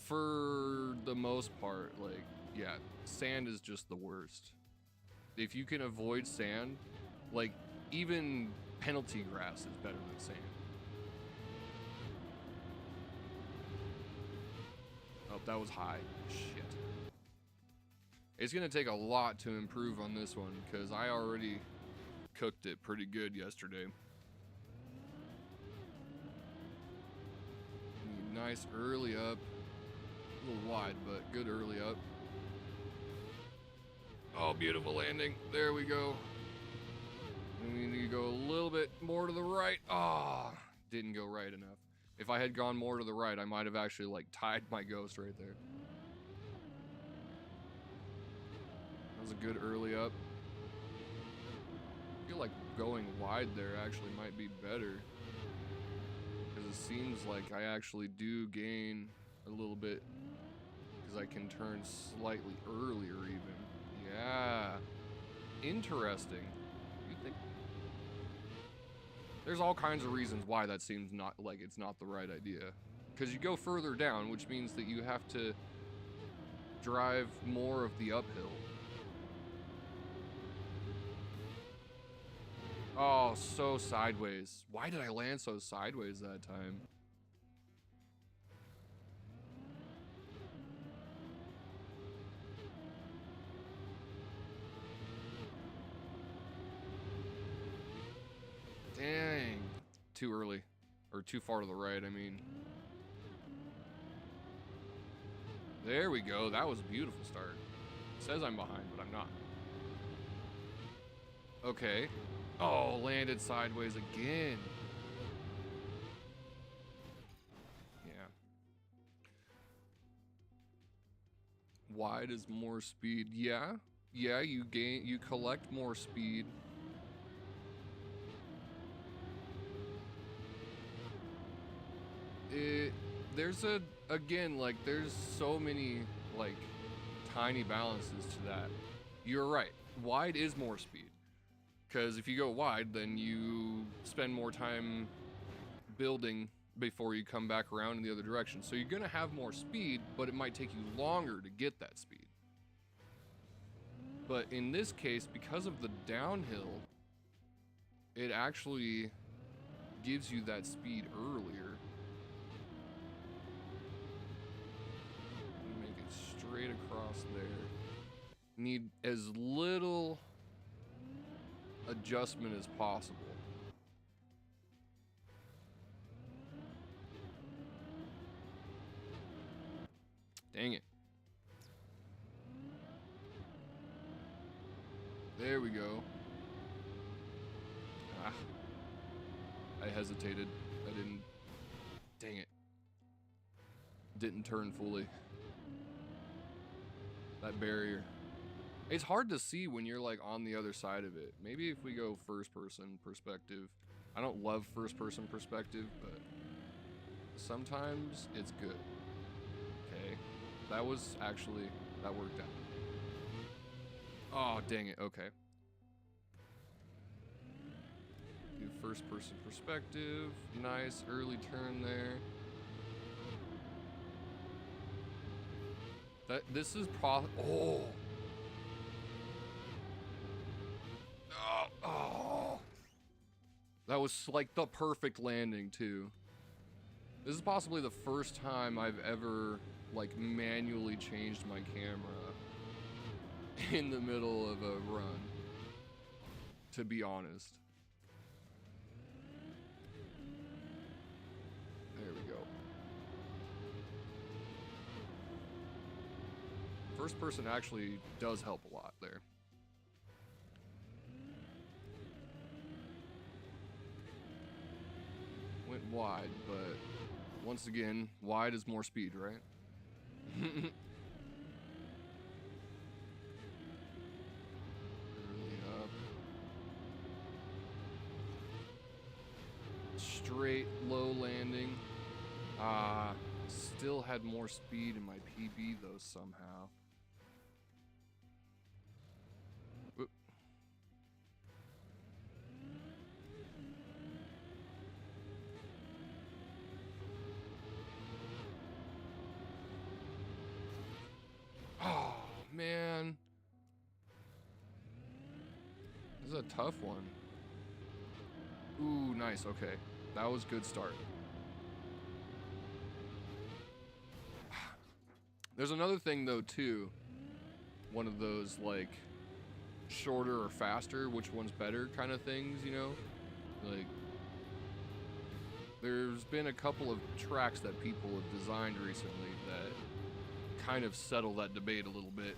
for the most part, like, yeah, sand is just the worst. If you can avoid sand, like, even penalty grass is better than sand. Oh, that was high. Shit. It's gonna take a lot to improve on this one, because I already cooked it pretty good yesterday. Nice early up. A little wide, but good early up. Oh, beautiful landing. There we go. And we need to go a little bit more to the right. Oh, didn't go right enough. If I had gone more to the right, I might have actually, like, tied my ghost right there. That was a good early up. I feel like going wide there actually might be better, because it seems like I actually do gain a little bit, because I can turn slightly earlier even. Yeah, interesting. You think there's all kinds of reasons why that seems not like it's not the right idea, because you go further down, which means that you have to drive more of the uphill. Oh, so sideways. Why did I land so sideways that time? Dang. Too early. Or too far to the right, I mean. There we go. That was a beautiful start. It says I'm behind, but I'm not. Okay. Oh, landed sideways again. Yeah. Wide is more speed. Yeah. Yeah, you collect more speed. There's there's so many, like, tiny balances to that. You're right. Wide is more speed. Because if you go wide, then you spend more time building before you come back around in the other direction. So you're going to have more speed, but it might take you longer to get that speed. But in this case, because of the downhill, it actually gives you that speed earlier. Make it straight across there. Need as little adjustment as possible. Dang it. There we go. Ah. I hesitated. I didn't. Dang it. Didn't turn fully. That barrier. It's hard to see when you're like on the other side of it. Maybe if we go first person perspective. I don't love first person perspective, but sometimes it's good. Okay. That was actually, that worked out. Oh, dang it. Okay. Do first person perspective. Nice early turn there. This is oh. Oh. That was like the perfect landing too. This is possibly the first time I've ever like manually changed my camera in the middle of a run, to be honest. There we go. First person actually does help a lot there. Went wide, but once again, wide is more speed, right? Early up. Straight low landing. Still had more speed in my PB though somehow. Whoop. Oh, man. This is a tough one. Ooh, nice. Okay. That was a good start. There's another thing, though, too. One of those, like, shorter or faster, which one's better kind of things, you know? Like, there's been a couple of tracks that people have designed recently that kind of settle that debate a little bit.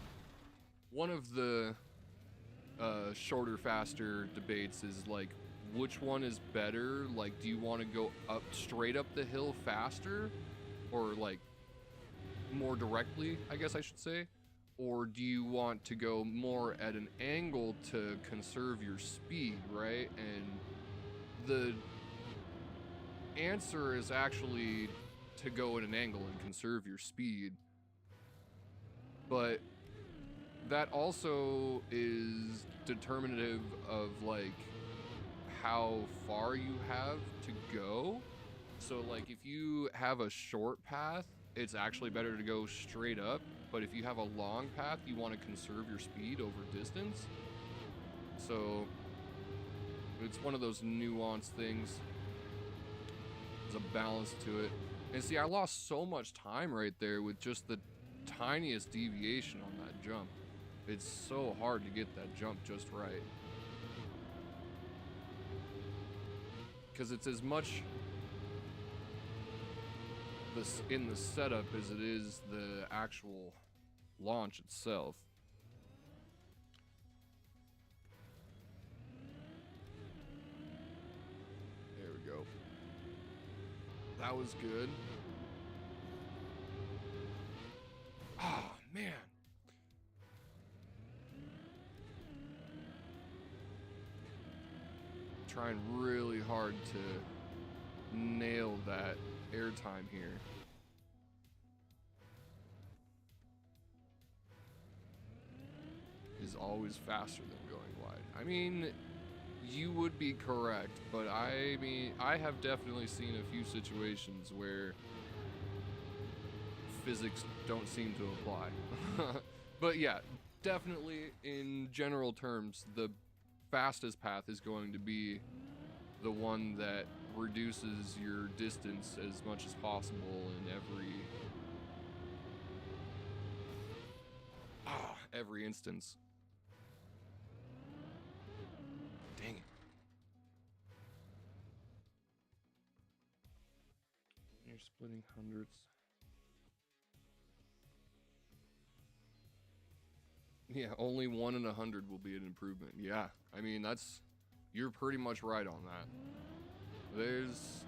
One of the shorter, faster debates is like, which one is better? Like, do you want to go up straight up the hill faster, or like more directly, I guess I should say, or do you want to go more at an angle to conserve your speed, right? And the answer is actually to go at an angle and conserve your speed. But that also is determinative of like how far you have to go. So like if you have a short path, it's actually better to go straight up. But if you have a long path, you want to conserve your speed over distance. So it's one of those nuanced things. There's a balance to it. And see, I lost so much time right there with just the tiniest deviation on that jump. It's so hard to get that jump just right. Because it's as much in the setup as it is the actual launch itself. There we go. That was good. Oh, man. Trying really hard to nail that airtime here. Is always faster than going wide. I mean, you would be correct, but I mean, I have definitely seen a few situations where physics don't seem to apply. But yeah, definitely in general terms, the fastest path is going to be the one that reduces your distance as much as possible in every instance. Dang it. You're splitting hundreds. Yeah, only 1 in 100 will be an improvement. Yeah, I mean, you're pretty much right on that. There's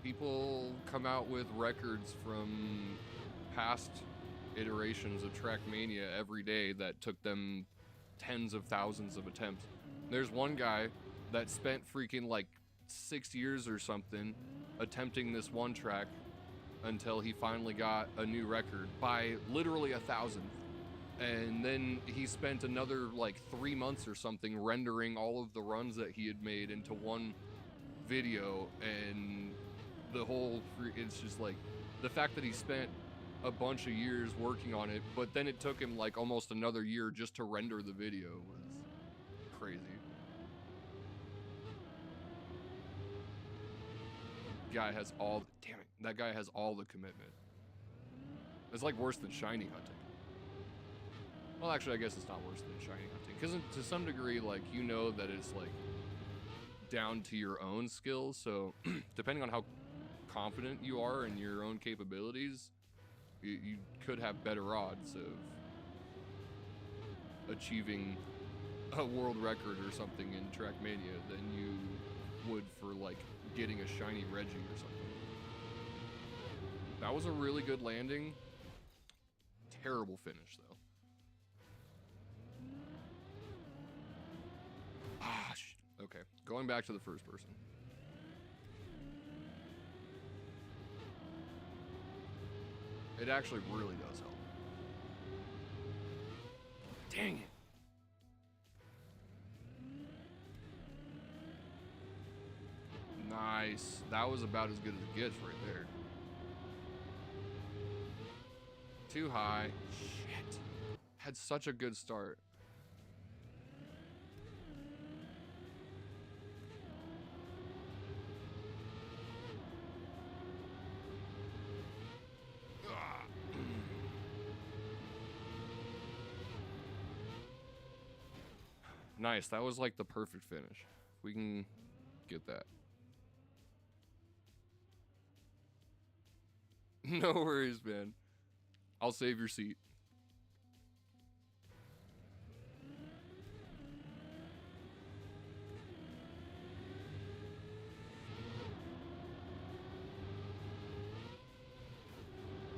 people come out with records from past iterations of Trackmania every day that took them tens of thousands of attempts. There's one guy that spent freaking like 6 years or something attempting this one track until he finally got a new record by literally 1,000th. And then he spent another like 3 months or something rendering all of the runs that he had made into one video, and the whole, it's just like the fact that he spent a bunch of years working on it, but then it took him like almost another year just to render the video was crazy. Guy has all, damn it, that guy has all the commitment. It's like worse than shiny hunting. Well, actually, I guess it's not worse than shiny hunting, because to some degree, like, you know that it's like down to your own skills. So depending on how confident you are in your own capabilities, you could have better odds of achieving a world record or something in Trackmania than you would for like getting a shiny Reggie or something. That was a really good landing. Terrible finish though. Ah, okay. Going back to the first person. It actually really does help. Dang it. Nice. That was about as good as it gets right there. Too high. Shit. Had such a good start. Nice. That was like the perfect finish. We can get that. No worries, man. I'll save your seat.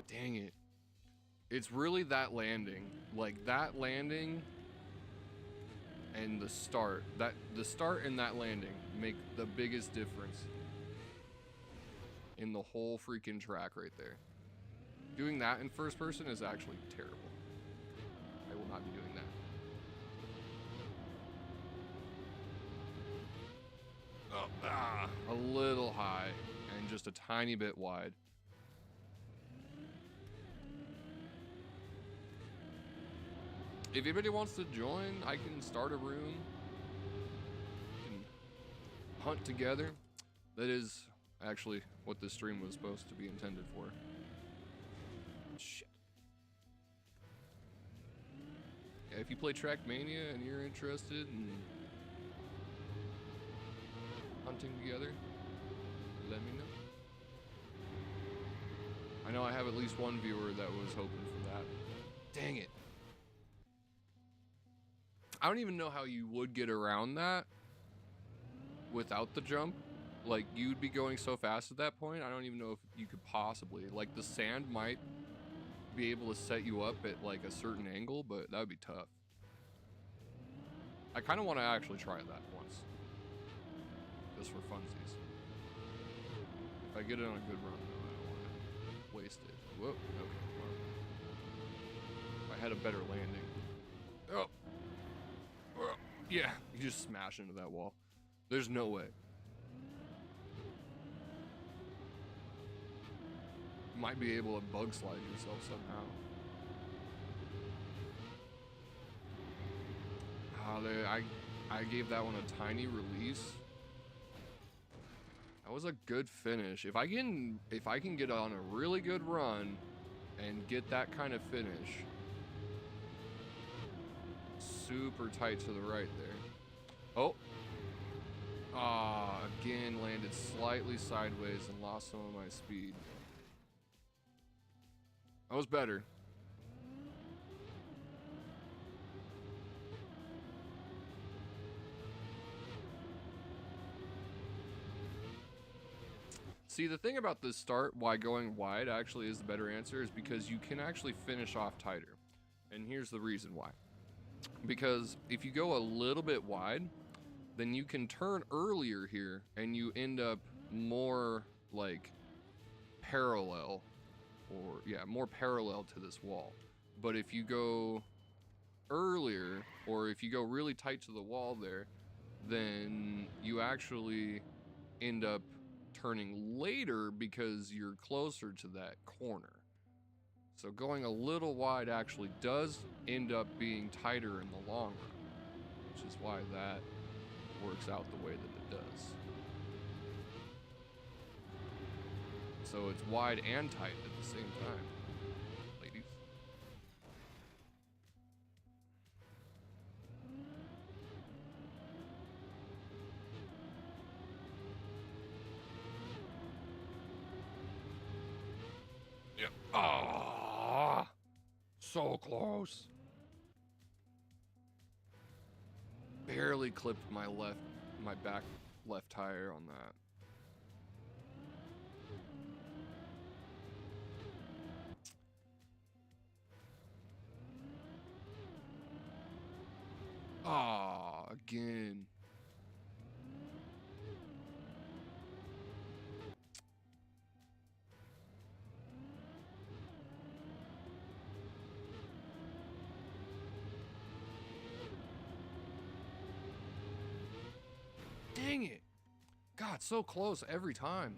Dang it. It's really that landing. Like that landing and the start. The start and that landing make the biggest difference in the whole freaking track right there. Doing that in first person is actually terrible. I will not be doing that. Oh, a little high and just a tiny bit wide. If anybody wants to join, I can start a room. We can hunt together. That is actually what this stream was supposed to be intended for. Shit. Yeah, if you play Trackmania and you're interested in hunting together, let me know. I know I have at least one viewer that was hoping for that. Dang it. I don't even know how you would get around that without the jump. Like, you'd be going so fast at that point, I don't even know if you could possibly. Like, the sand might be able to set you up at, like, a certain angle, but that would be tough. I kind of want to actually try that once. Just for funsies. If I get it on a good run, though, I don't want to waste it. Whoa, okay. Well, if I had a better landing. Oh. Yeah, you just smash into that wall. There's no way. You might be able to bug slide yourself somehow. I gave that one a tiny release. That was a good finish. If I can get on a really good run and get that kind of finish. Super tight to the right there. Oh. Again, landed slightly sideways and lost some of my speed. That was better. See, the thing about this start, why going wide actually is the better answer, is because you can actually finish off tighter. And here's the reason why. Because if you go a little bit wide, then you can turn earlier here and you end up more like parallel, or yeah, more parallel to this wall. But if you go earlier, or if you go really tight to the wall there, then you actually end up turning later because you're closer to that corner. So going a little wide actually does end up being tighter in the long run, which is why that works out the way that it does. So it's wide and tight at the same time, ladies. Yep. Ah, so close. Barely clipped my back left tire on that. Ah, again. Dang it. God, so close every time.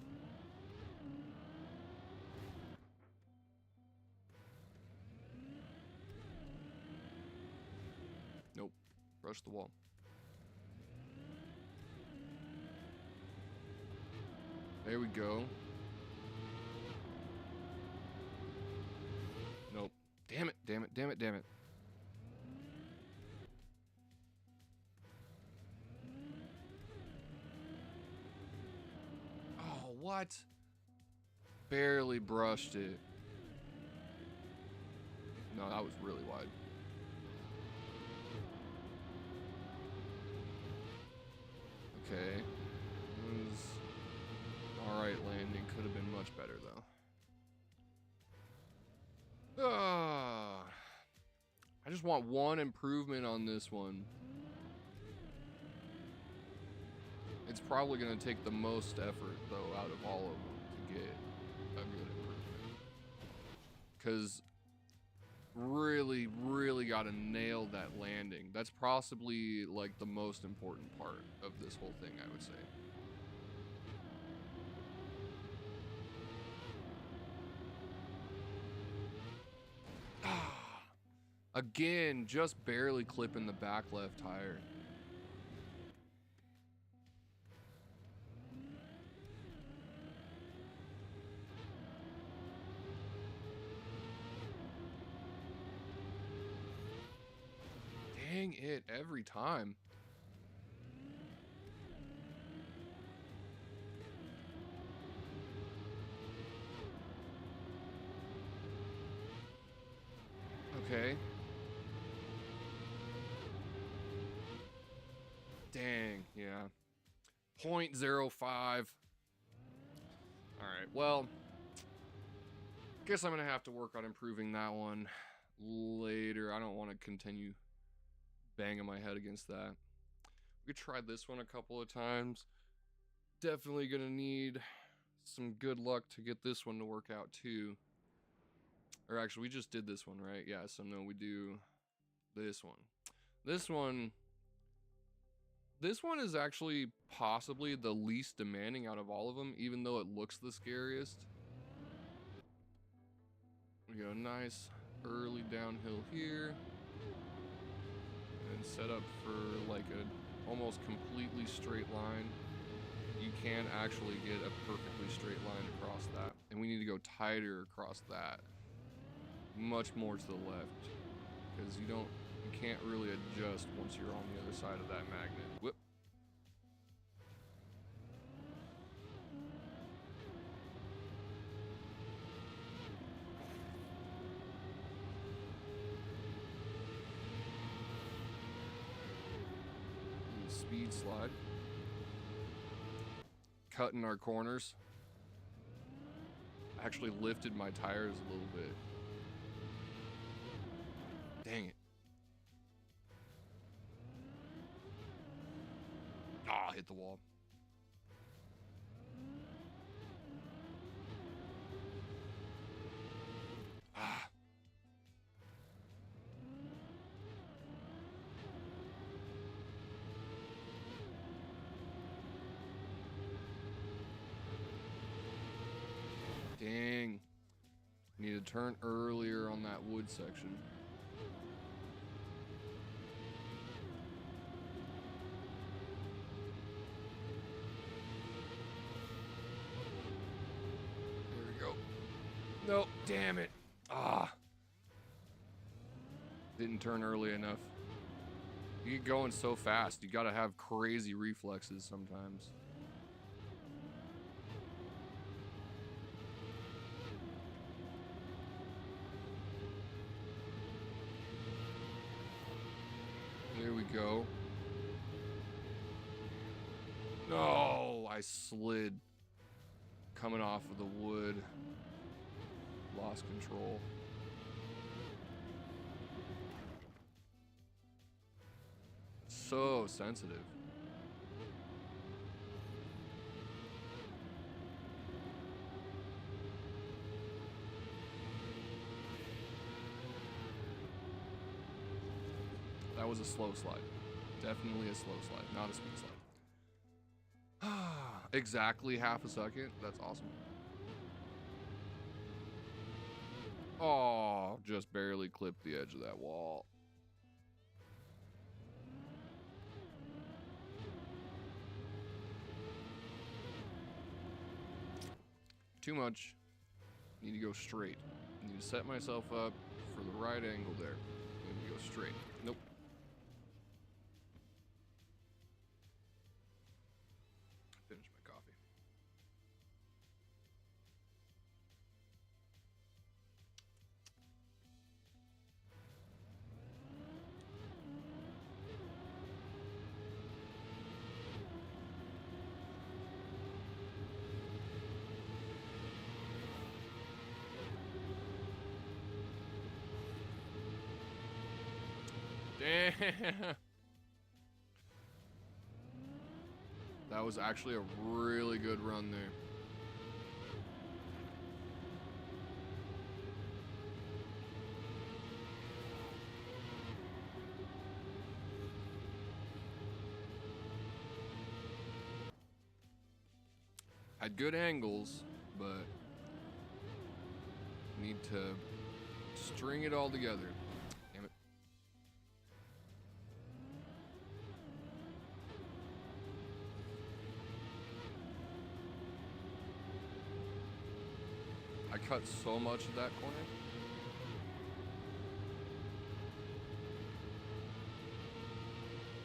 Nope. Rush the wall. There we go. Nope. Damn it, damn it, damn it, damn it. Oh, what? Barely brushed it. No, that was really wide. Okay. It was alright landing. Could have been much better, though. I just want one improvement on this one. It's probably going to take the most effort, though, out of all of them to get a good improvement. Because really, really got to nail that landing. That's possibly, like, the most important part of this whole thing, I would say. Again, just barely clipping the back left tire. Dang it, every time. Okay. Dang, yeah. 0.05. Alright, well, guess I'm gonna have to work on improving that one later. I don't want to continue banging my head against that. We tried this one a couple of times. Definitely gonna need some good luck to get this one to work out too. Or actually, we just did this one, right? Yeah, so no, we do this one. This one is actually possibly the least demanding out of all of them, even though it looks the scariest. We go nice early downhill here. And set up for like a almost completely straight line. You can actually get a perfectly straight line across that. And we need to go tighter across that. Much more to the left. Because you can't really adjust once you're on the other side of that magnet. Whoop. Speed slide. Cutting our corners. Actually lifted my tires a little bit. Dang it. Ah, hit the wall. Ah. Dang. Need to turn earlier on that wood section. There we go. No, damn it. Ah. Didn't turn early enough. You get going so fast. You gotta have crazy reflexes sometimes. There we go. No, I slid. Coming off of the wood. Lost control. So sensitive. That was a slow slide. Definitely a slow slide, not a speed slide. Exactly half a second. That's awesome. Oh, just barely clipped the edge of that wall. Too much. Need to go straight. Need to set myself up for the right angle there. Need to go straight. Nope. Finish my coffee. Damn. That was actually a really good run there. Had good angles, but need to string it all together. Damn it. I cut so much of that corner.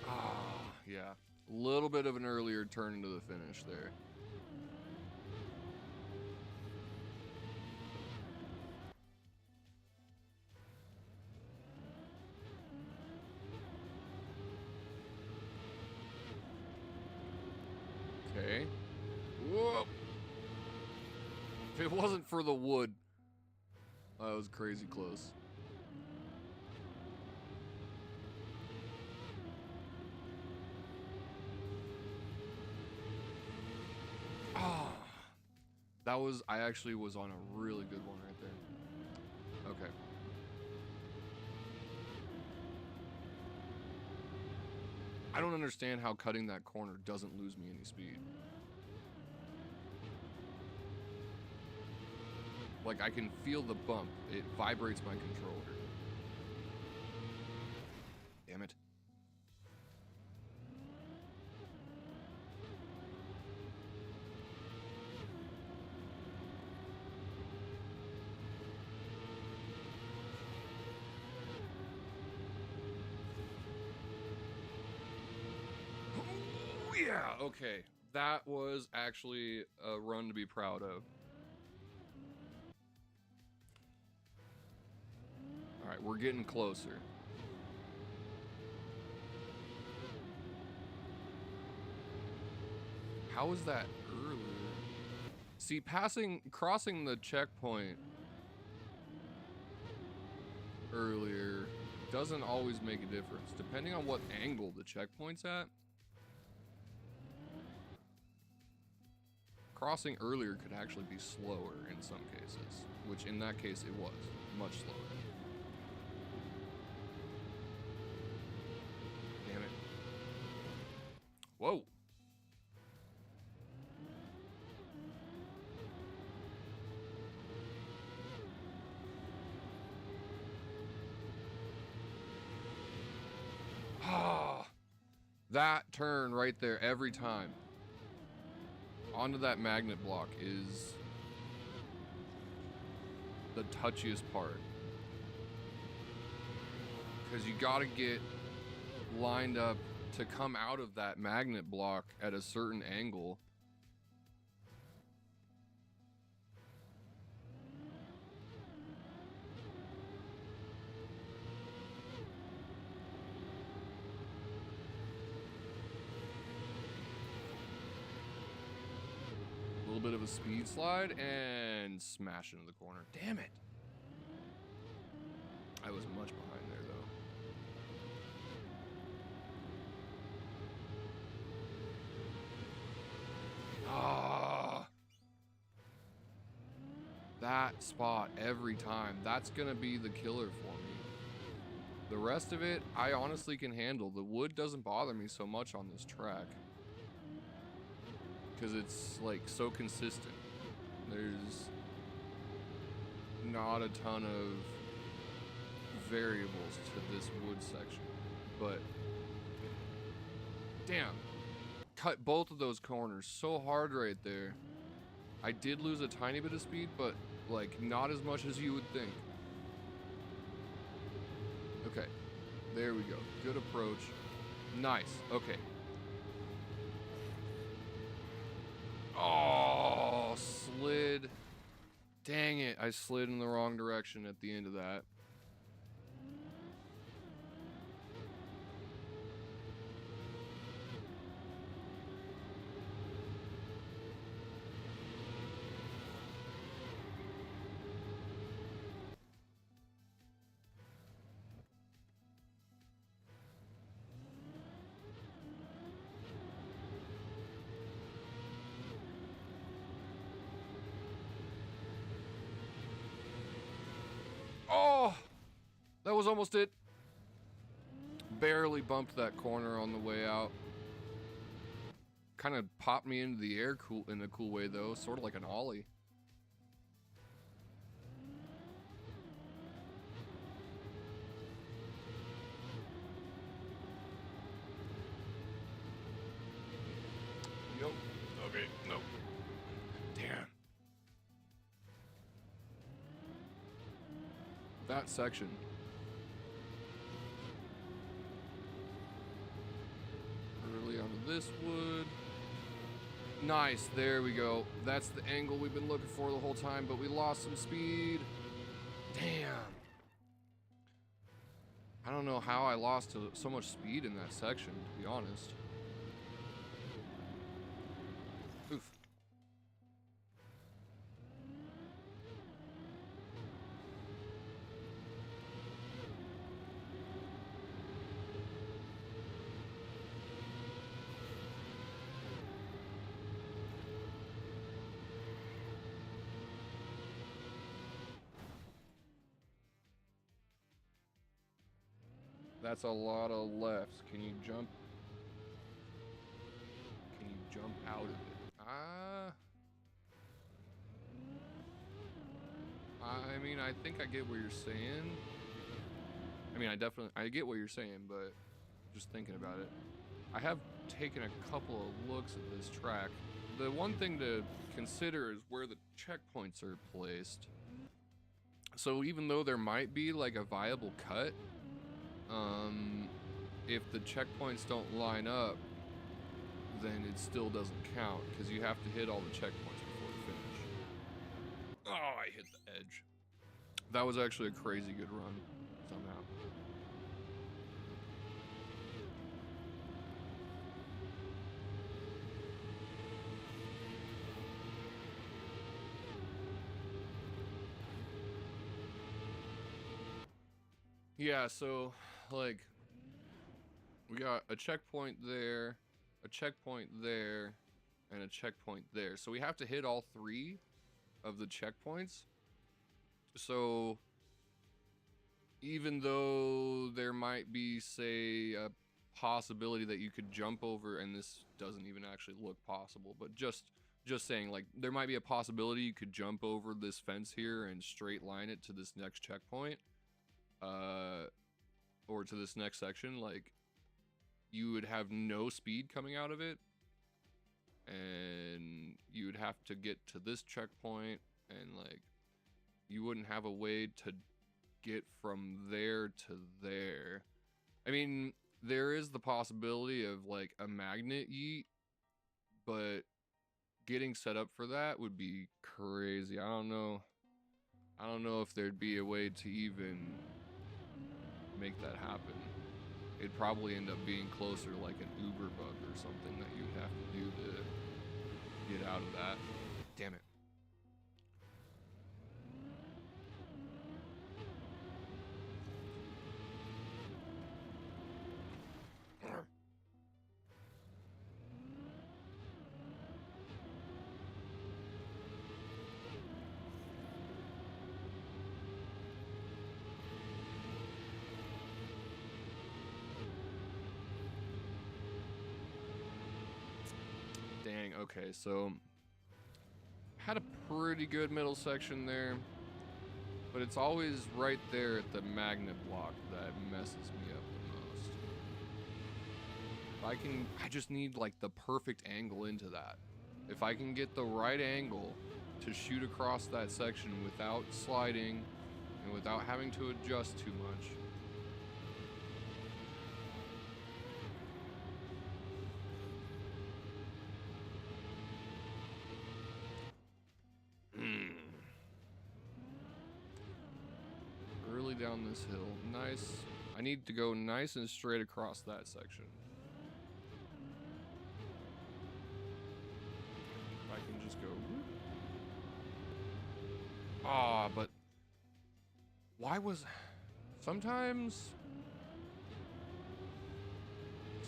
Ah, yeah. A little bit of an earlier turn into the finish there. Okay. Whoa. If it wasn't for the wood, that was crazy close. Ah. That was, I actually was on a really good one right there. Okay. I don't understand how cutting that corner doesn't lose me any speed. Like, I can feel the bump. It vibrates my controller. Damn it. Yeah, okay. That was actually a run to be proud of. Alright, we're getting closer. How was that earlier? See, crossing the checkpoint earlier doesn't always make a difference. Depending on what angle the checkpoint's at, crossing earlier could actually be slower in some cases, which in that case it was much slower. Damn it. Whoa. That turn right there every time onto that magnet block is the touchiest part, because you gotta get lined up to come out of that magnet block at a certain angle. Bit of a speed slide and smash into the corner. Damn it. I was much behind there though. Ah. That spot every time. That's gonna be the killer for me. The rest of it, I honestly can handle. The wood doesn't bother me so much on this track, because it's like so consistent. There's not a ton of variables to this wood section, but damn, cut both of those corners so hard right there. I did lose a tiny bit of speed, but like not as much as you would think. Okay, there we go. Good approach. Nice. Okay. Oh, slid. Dang it. I slid in the wrong direction at the end of that. Oh, that was almost it. Barely bumped that corner on the way out. Kind of popped me into the air in a cool way though, sort of like an ollie. Nope. Okay, nope. Damn. That section. Early onto this wood. Nice, there we go. That's the angle we've been looking for the whole time, but we lost some speed. Damn. I don't know how I lost so much speed in that section, to be honest. Oof. That's a lot of lefts. Can you jump? Can you jump out of it? I mean, I think I get what you're saying. I mean, I get what you're saying, but just thinking about it, I have taken a couple of looks at this track. The one thing to consider is where the checkpoints are placed. So even though there might be like a viable cut, if the checkpoints don't line up, then it still doesn't count, because you have to hit all the checkpoints before the finish. Oh, I hit the edge. That was actually a crazy good run, somehow. Yeah, so, like, we got a checkpoint there, a checkpoint there, and a checkpoint there. So we have to hit all 3 of the checkpoints. So even though there might be, say, a possibility that you could jump over, and this doesn't even actually look possible, but just saying, like, there might be a possibility you could jump over this fence here and straight line it to this next checkpoint, or to this next section. Like, you would have no speed coming out of it, and you would have to get to this checkpoint, and like, you wouldn't have a way to get from there to there. I mean, there is the possibility of like a magnet yeet, but getting set up for that would be crazy. I don't know if there'd be a way to even make that happen. It'd probably end up being closer like an Uber bug or something that you'd have to do to get out of that. Damn it. Dang, okay, so had a pretty good middle section there, but it's always right there at the magnet block that messes me up the most. I just need like the perfect angle into that. If I can get the right angle to shoot across that section without sliding and without having to adjust too much, down this hill. Nice. I need to go nice and straight across that section. If I can just go. Ah, but why was sometimes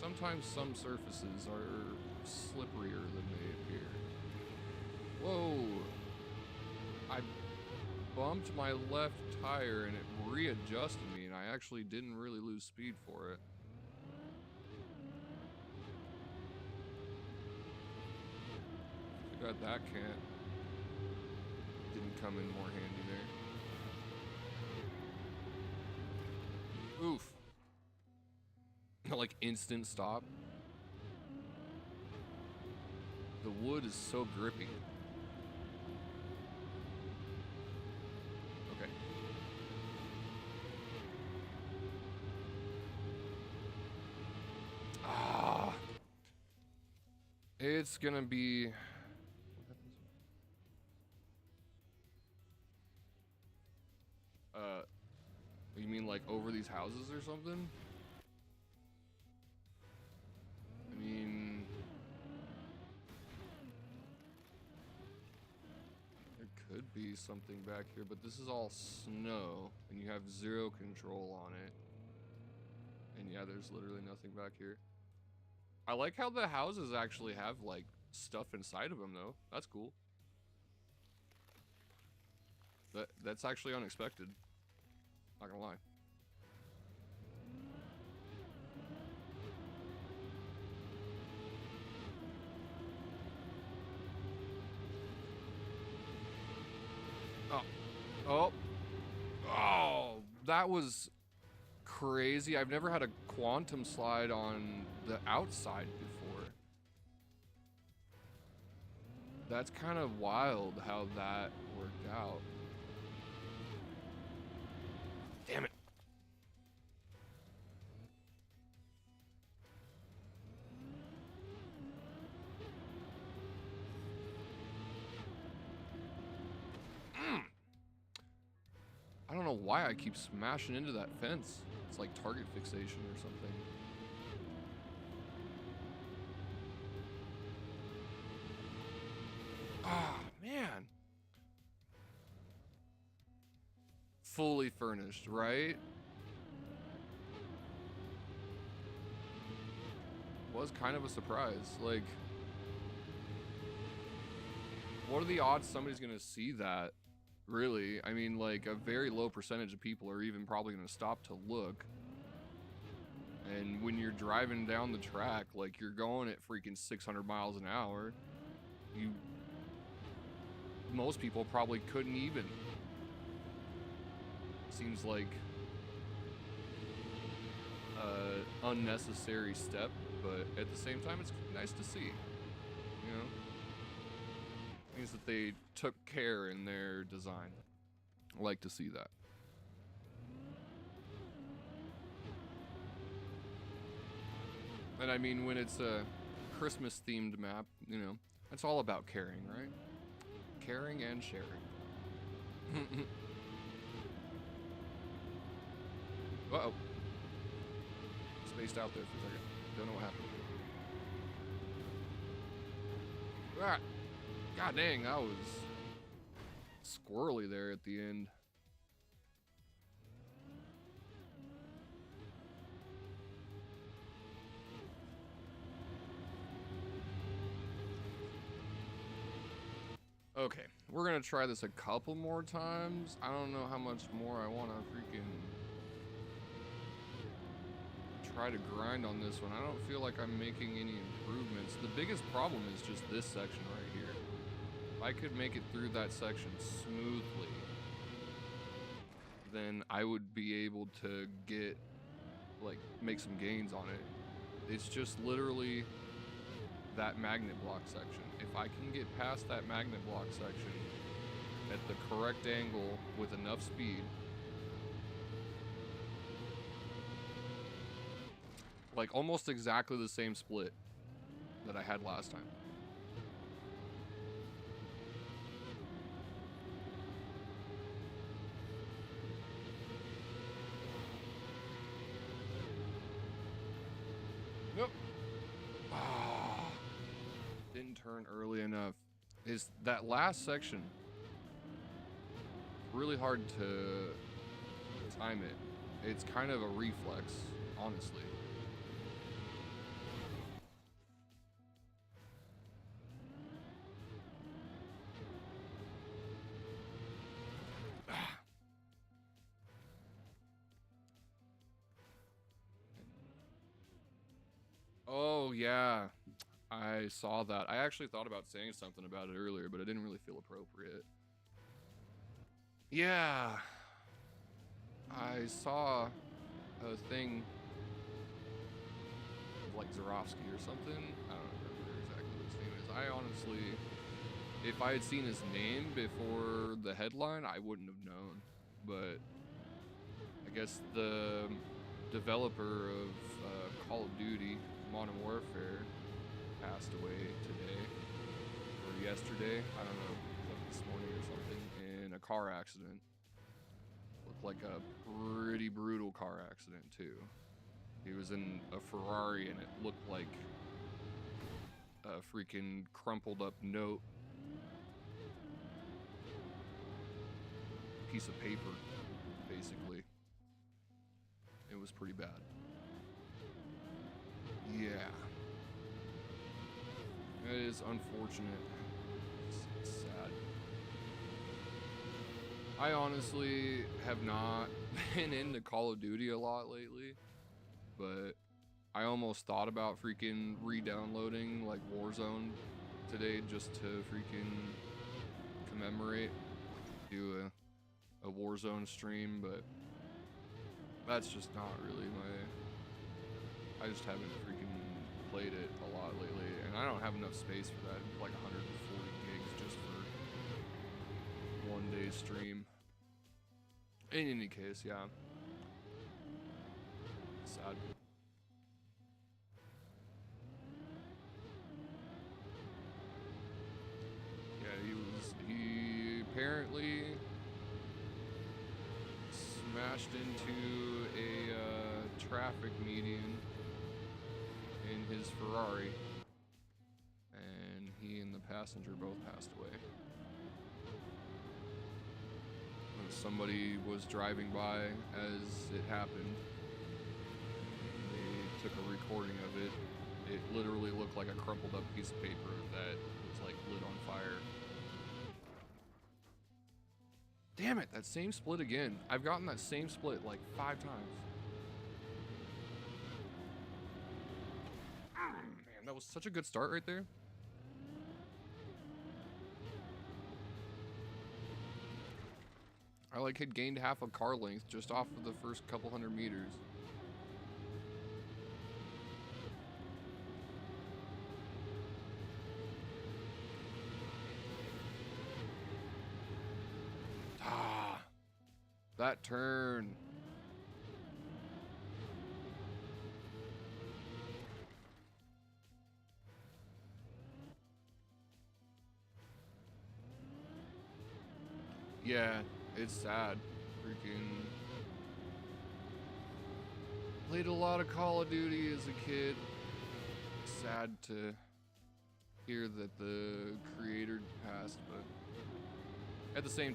some surfaces are slipperier than they appear. Whoa. I bumped my left tire and it readjusted me, and I actually didn't really lose speed for it. I got that can't. Didn't come in more handy there. Oof. Like instant stop. The wood is so grippy. It's gonna be. You mean like over these houses or something? I mean, there could be something back here, but this is all snow, and you have zero control on it. And yeah, there's literally nothing back here. I like how the houses actually have like stuff inside of them though. That's cool. That's actually unexpected. Not gonna lie. Oh, that was crazy. I've never had a quantum slide on the outside before. That's kind of wild how that worked out. Damn it. I don't know why I keep smashing into that fence. It's like target fixation or something. Ah, man. Fully furnished, right? was kind of a surprise. Like, what are the odds somebody's gonna see that? Really? I mean, like, a very low percentage of people are even probably gonna stop to look. And when you're driving down the track, like, you're going at freaking 600 miles an hour, most people probably couldn't even. Seems like unnecessary step, but at the same time, it's nice to see, you know? Means that they took care in their design. I like to see that. And I mean, when it's a Christmas themed map, you know, it's all about caring, right? Caring and sharing. Uh-oh. Spaced out there for a second. Don't know what happened. Ah, God dang, that was squirrely there at the end. Okay, we're gonna try this a couple more times. I don't know how much more I want to freaking try to grind on this one. I don't feel like I'm making any improvements. The biggest problem is just this section right here. If I could make it through that section smoothly, then I would be able to get, like, make some gains on it. It's just literally that magnet block section. If I can get past that magnet block section at the correct angle with enough speed, like almost exactly the same split that I had last time. Nope. Didn't turn early enough. Is that last section really hard to time it? It's kind of a reflex, honestly. Oh, yeah. I saw that. I actually thought about saying something about it earlier, but I didn't really feel appropriate. Yeah. I saw a thing of like Zorofsky or something. I don't remember exactly what his name is. I honestly, if I had seen his name before the headline, I wouldn't have known. But I guess the developer of Call of Duty Modern Warfare passed away today or yesterday, I don't know, like this morning or something, in a car accident. Looked like a pretty brutal car accident too. He was in a Ferrari and it looked like a freaking crumpled up note, piece of paper, basically. It was pretty bad. Yeah. It is unfortunate. It's sad. I honestly have not been into Call of Duty a lot lately, but I almost thought about freaking re-downloading like Warzone today just to freaking commemorate, do a Warzone stream, but that's just not really my, I just haven't freaking played it a lot lately, and I don't have enough space for that, like 140 gigs just for one day stream. In any case, yeah. Sad. Yeah, he apparently smashed into a traffic median in his Ferrari, and he and the passenger both passed away. Somebody was driving by as it happened. They took a recording of it it literally looked like a crumpled up piece of paper that was like lit on fire. Damn it, that same split again. I've gotten that same split like 5 times. Man, that was such a good start right there. I like had gained half a car length just off of the first couple hundred meters. Ah, that turn. Yeah, it's sad. Freaking played a lot of Call of Duty as a kid. Sad to hear that the creator passed, but at the same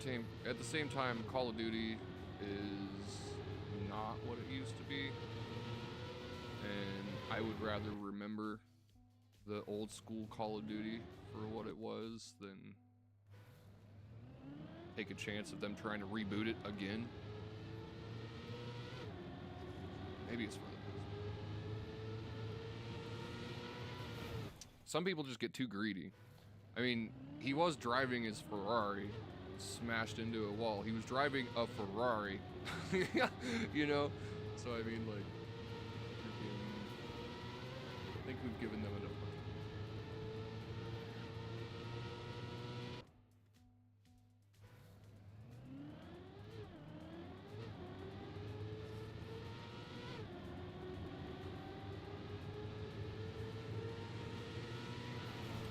time, Call of Duty is not what it used to be, and I would rather remember the old school Call of Duty for what it was than take a chance of them trying to reboot it again. Maybe it's for the best. Some people just get too greedy. I mean, he was driving his Ferrari, smashed into a wall. He was driving a Ferrari, you know? So, I mean, like, I think we've given them enough.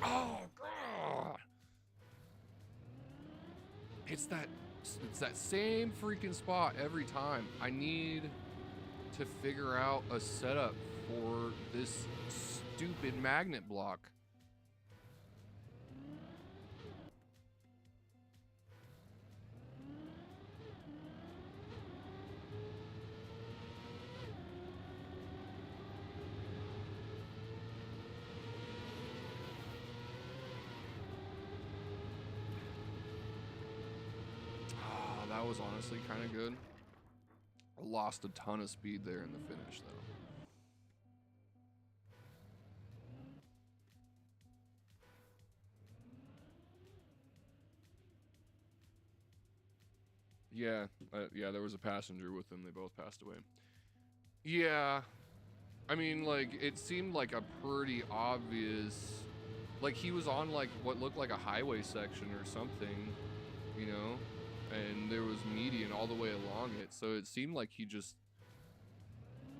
Oh, God. It's that same freaking spot every time. I need to figure out a setup for this stupid magnet block. That was honestly kind of good. I lost a ton of speed there in the finish, though. Yeah, yeah, there was a passenger with them. They both passed away. Yeah, I mean, like, it seemed like a pretty obvious... Like, he was on, like, what looked like a highway section or something, you know? And there was median all the way along it, so it seemed like he just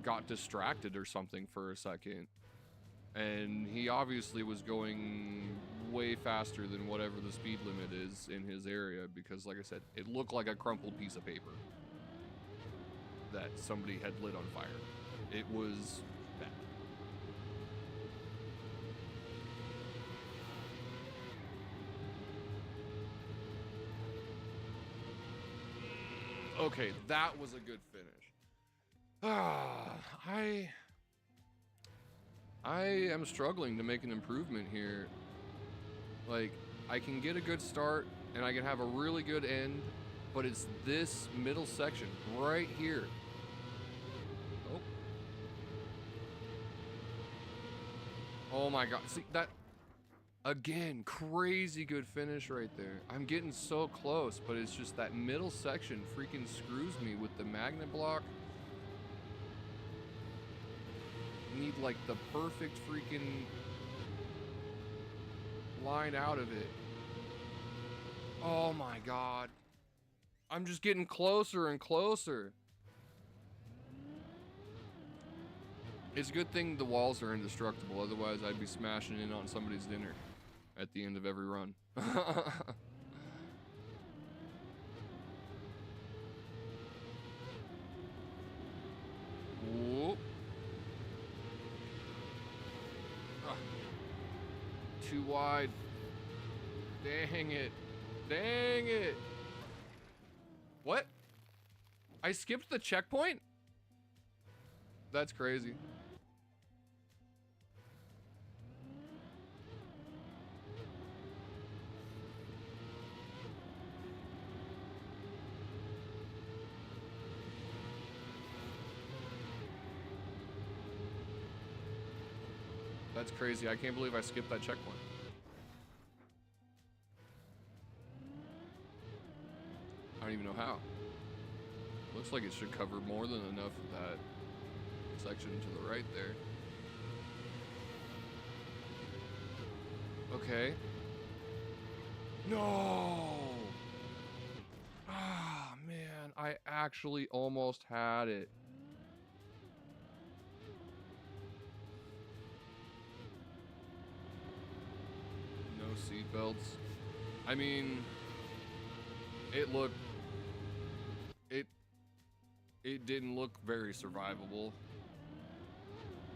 got distracted or something for a second. And he obviously was going way faster than whatever the speed limit is in his area, because like I said, it looked like a crumpled piece of paper that somebody had lit on fire. It was bad. Okay, that was a good finish. I am struggling to make an improvement here. Like, I can get a good start and I can have a really good end, but it's this middle section right here. Oh. Oh my God. See, that, again, crazy good finish right there. I'm getting so close, but it's just that middle section freaking screws me with the magnet block. Need like the perfect freaking line out of it. Oh my God. I'm just getting closer and closer. It's a good thing the walls are indestructible, otherwise I'd be smashing in on somebody's dinner at the end of every run. Whoop. Too wide. Dang it. Dang it. What? I skipped the checkpoint? That's crazy. That's crazy. I can't believe I skipped that checkpoint. I don't even know how. Looks like it should cover more than enough of that section to the right there. Okay. No! Ah, man. I actually almost had it. No seatbelts. I mean, it looked... It didn't look very survivable.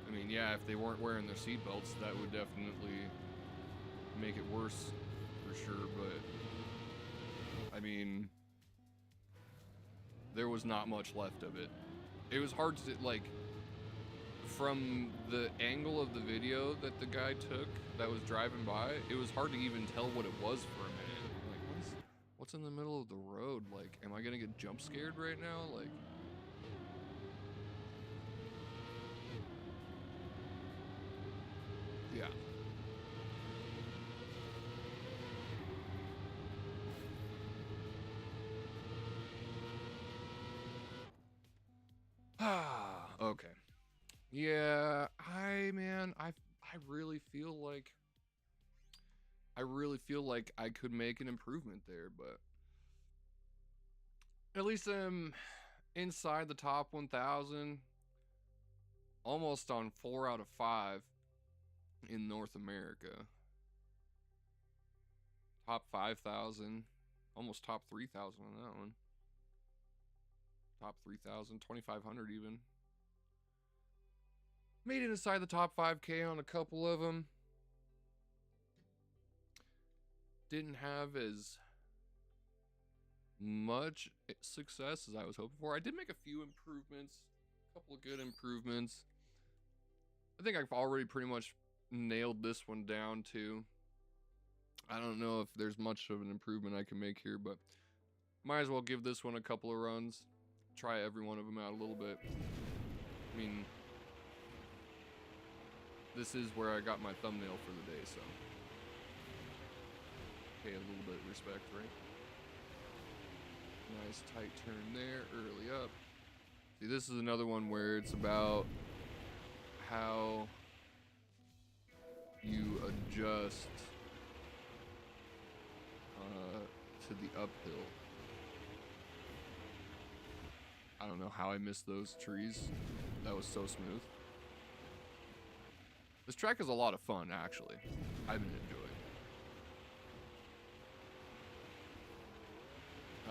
I mean, yeah, if they weren't wearing their seatbelts, that would definitely make it worse for sure, but I mean, there was not much left of it. It was hard to, like, from the angle of the video that the guy took that was driving by, it was hard to even tell what it was for a minute. Like, what's in the middle of the road? Like, am I gonna get jump scared right now? Like, yeah. Ah, okay. Yeah, I really feel like I could make an improvement there, but at least I'm inside the top 1,000, almost on 4 out of 5 in North America. Top 5,000, almost top 3,000 on that one. Top 3,000, 2,500 even. Made it inside the top 5K on a couple of them. Didn't have as much success as I was hoping for. I did make a few improvements, a couple of good improvements. I think I've already pretty much nailed this one down too. I don't know if there's much of an improvement I can make here, but might as well give this one a couple of runs. Try every one of them out a little bit. I mean, this is where I got my thumbnail for the day, so pay a little bit of respect, right? Nice tight turn there, early up. See, this is another one where it's about how you adjust to the uphill. I don't know how I missed those trees. That was so smooth. This track is a lot of fun, actually. I've been enjoying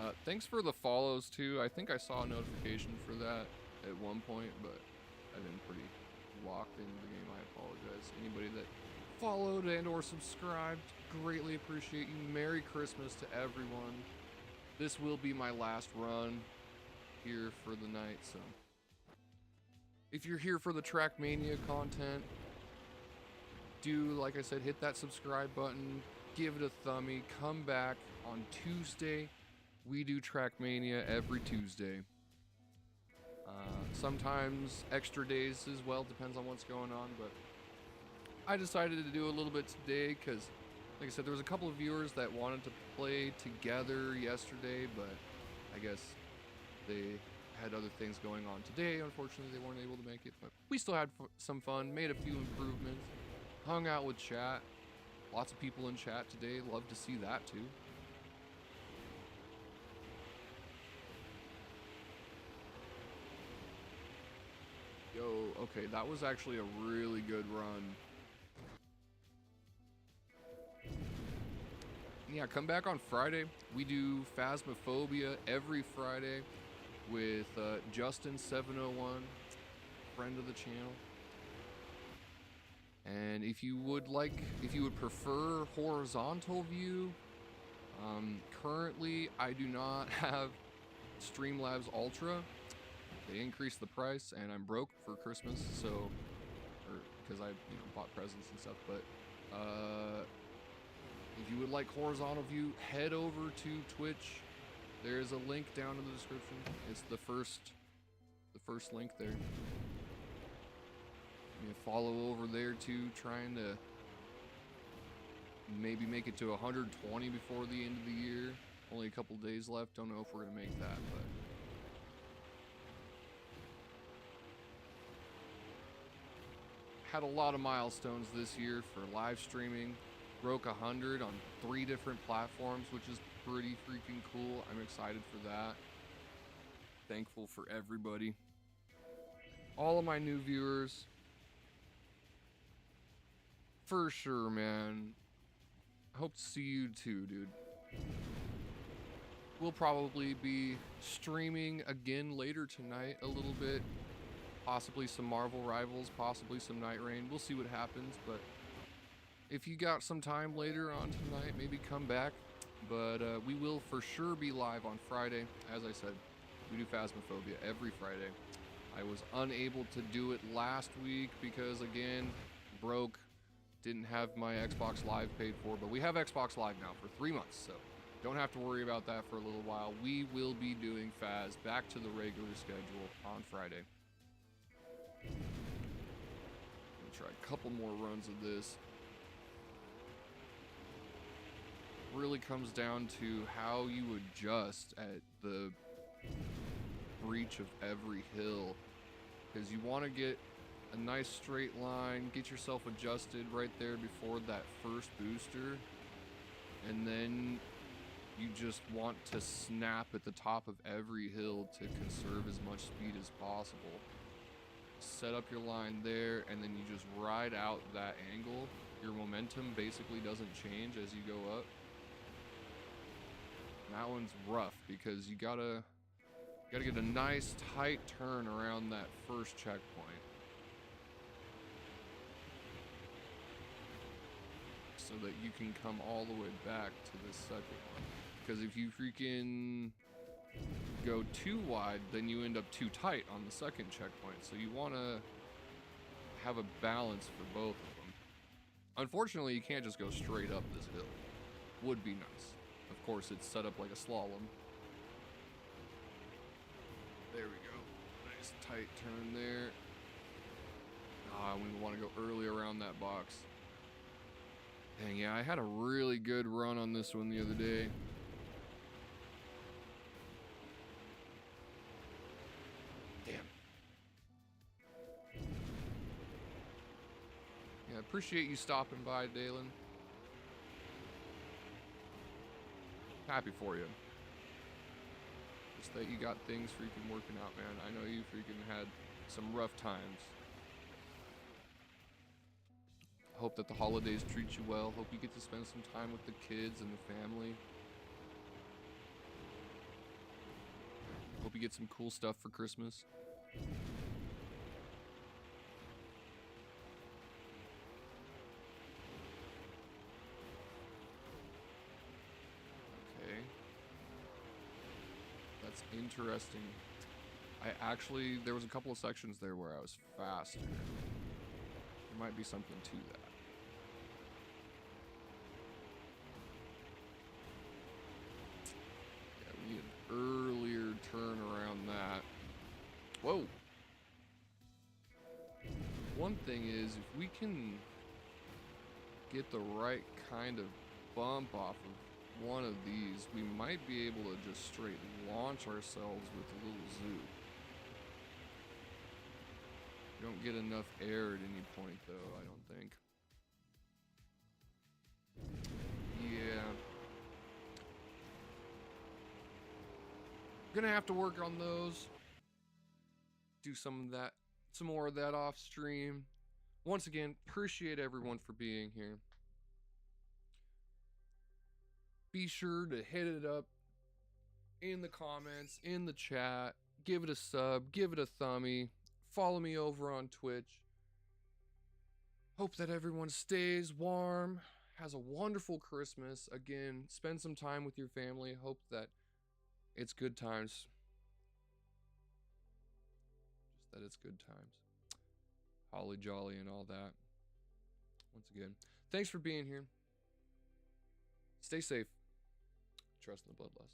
it. Thanks for the follows, too. I think I saw a notification for that at one point, but I've been pretty locked into the game. I apologize. Anybody that followed and or subscribed, greatly appreciate you. Merry Christmas to everyone. This will be my last run here for the night, so if you're here for the Trackmania content, do, like I said, hit that subscribe button, give it a thumbie, come back on Tuesday. We do Trackmania every Tuesday. Sometimes extra days as well, depends on what's going on, but I decided to do a little bit today because, like I said, there was a couple of viewers that wanted to play together yesterday, but I guess they had other things going on today. Unfortunately, they weren't able to make it, but we still had some fun, made a few improvements, hung out with chat. Lots of people in chat today. Love to see that too. Yo, okay, that was actually a really good run. Yeah, come back on Friday. We do Phasmophobia every Friday with Justin701, friend of the channel. And if you would prefer horizontal view, currently I do not have Streamlabs Ultra. They increased the price, and I'm broke for Christmas, so, or because I bought presents and stuff. But if you would like horizontal view, head over to Twitch. There's a link down in the description. It's the first link there. follow over there too, trying to maybe make it to 120 before the end of the year. Only a couple days left. Don't know if we're gonna make that, but had a lot of milestones this year for live streaming. Broke 100 on 3 different platforms, which is pretty freaking cool. I'm excited for that. Thankful for everybody. All of my new viewers. For sure, man. Hope to see you too, dude. We'll probably be streaming again later tonight a little bit. Possibly some Marvel Rivals, possibly some Night Rain. We'll see what happens, but if you got some time later on tonight, maybe come back. But we will for sure be live on Friday. As I said, we do Phasmophobia every Friday. I was unable to do it last week because, again, broke. Didn't have my Xbox Live paid for, but we have Xbox Live now for 3 months, so don't have to worry about that for a little while. We will be doing Phas back to the regular schedule on Friday. I'm gonna try a couple more runs of this. Really comes down to how you adjust at the breach of every hill, because you want to get a nice straight line, get yourself adjusted right there before that first booster, and then you just want to snap at the top of every hill to conserve as much speed as possible. Set up your line there, and then you just ride out that angle. Your momentum basically doesn't change as you go up. And that one's rough because you gotta get a nice tight turn around that first checkpoint. So that you can come all the way back to the second one. Because if you freaking go too wide, then you end up too tight on the second checkpoint. So you want to have a balance for both of them. Unfortunately, you can't just go straight up this hill. Would be nice. Of course, it's set up like a slalom. There we go. Nice tight turn there. Ah, we want to go early around that box. Dang, yeah, I had a really good run on this one the other day. Damn. Yeah, appreciate you stopping by, Dalen. Happy for you. Just that you got things freaking working out, man. I know you freaking had some rough times. Hope that the holidays treat you well. Hope you get to spend some time with the kids and the family. Hope you get some cool stuff for Christmas. Okay. That's interesting. There was a couple of sections there where I was faster. There might be something to that. Yeah, we need an earlier turn around that. Whoa! One thing is, if we can get the right kind of bump off of one of these, we might be able to just straight launch ourselves with a little zoom. We don't get enough air at any point, though, I don't think. Yeah. Gonna have to work on those. Do some more of that off stream. Once again, appreciate everyone for being here. Be sure to hit it up in the comments, in the chat. Give it a sub, give it a thumbie. Follow me over on Twitch. Hope that everyone stays warm, has a wonderful Christmas. Again, spend some time with your family. Hope that it's good times. Just that it's good times. Holly jolly and all that. Once again, thanks for being here. Stay safe. Trust in the Bloodlust.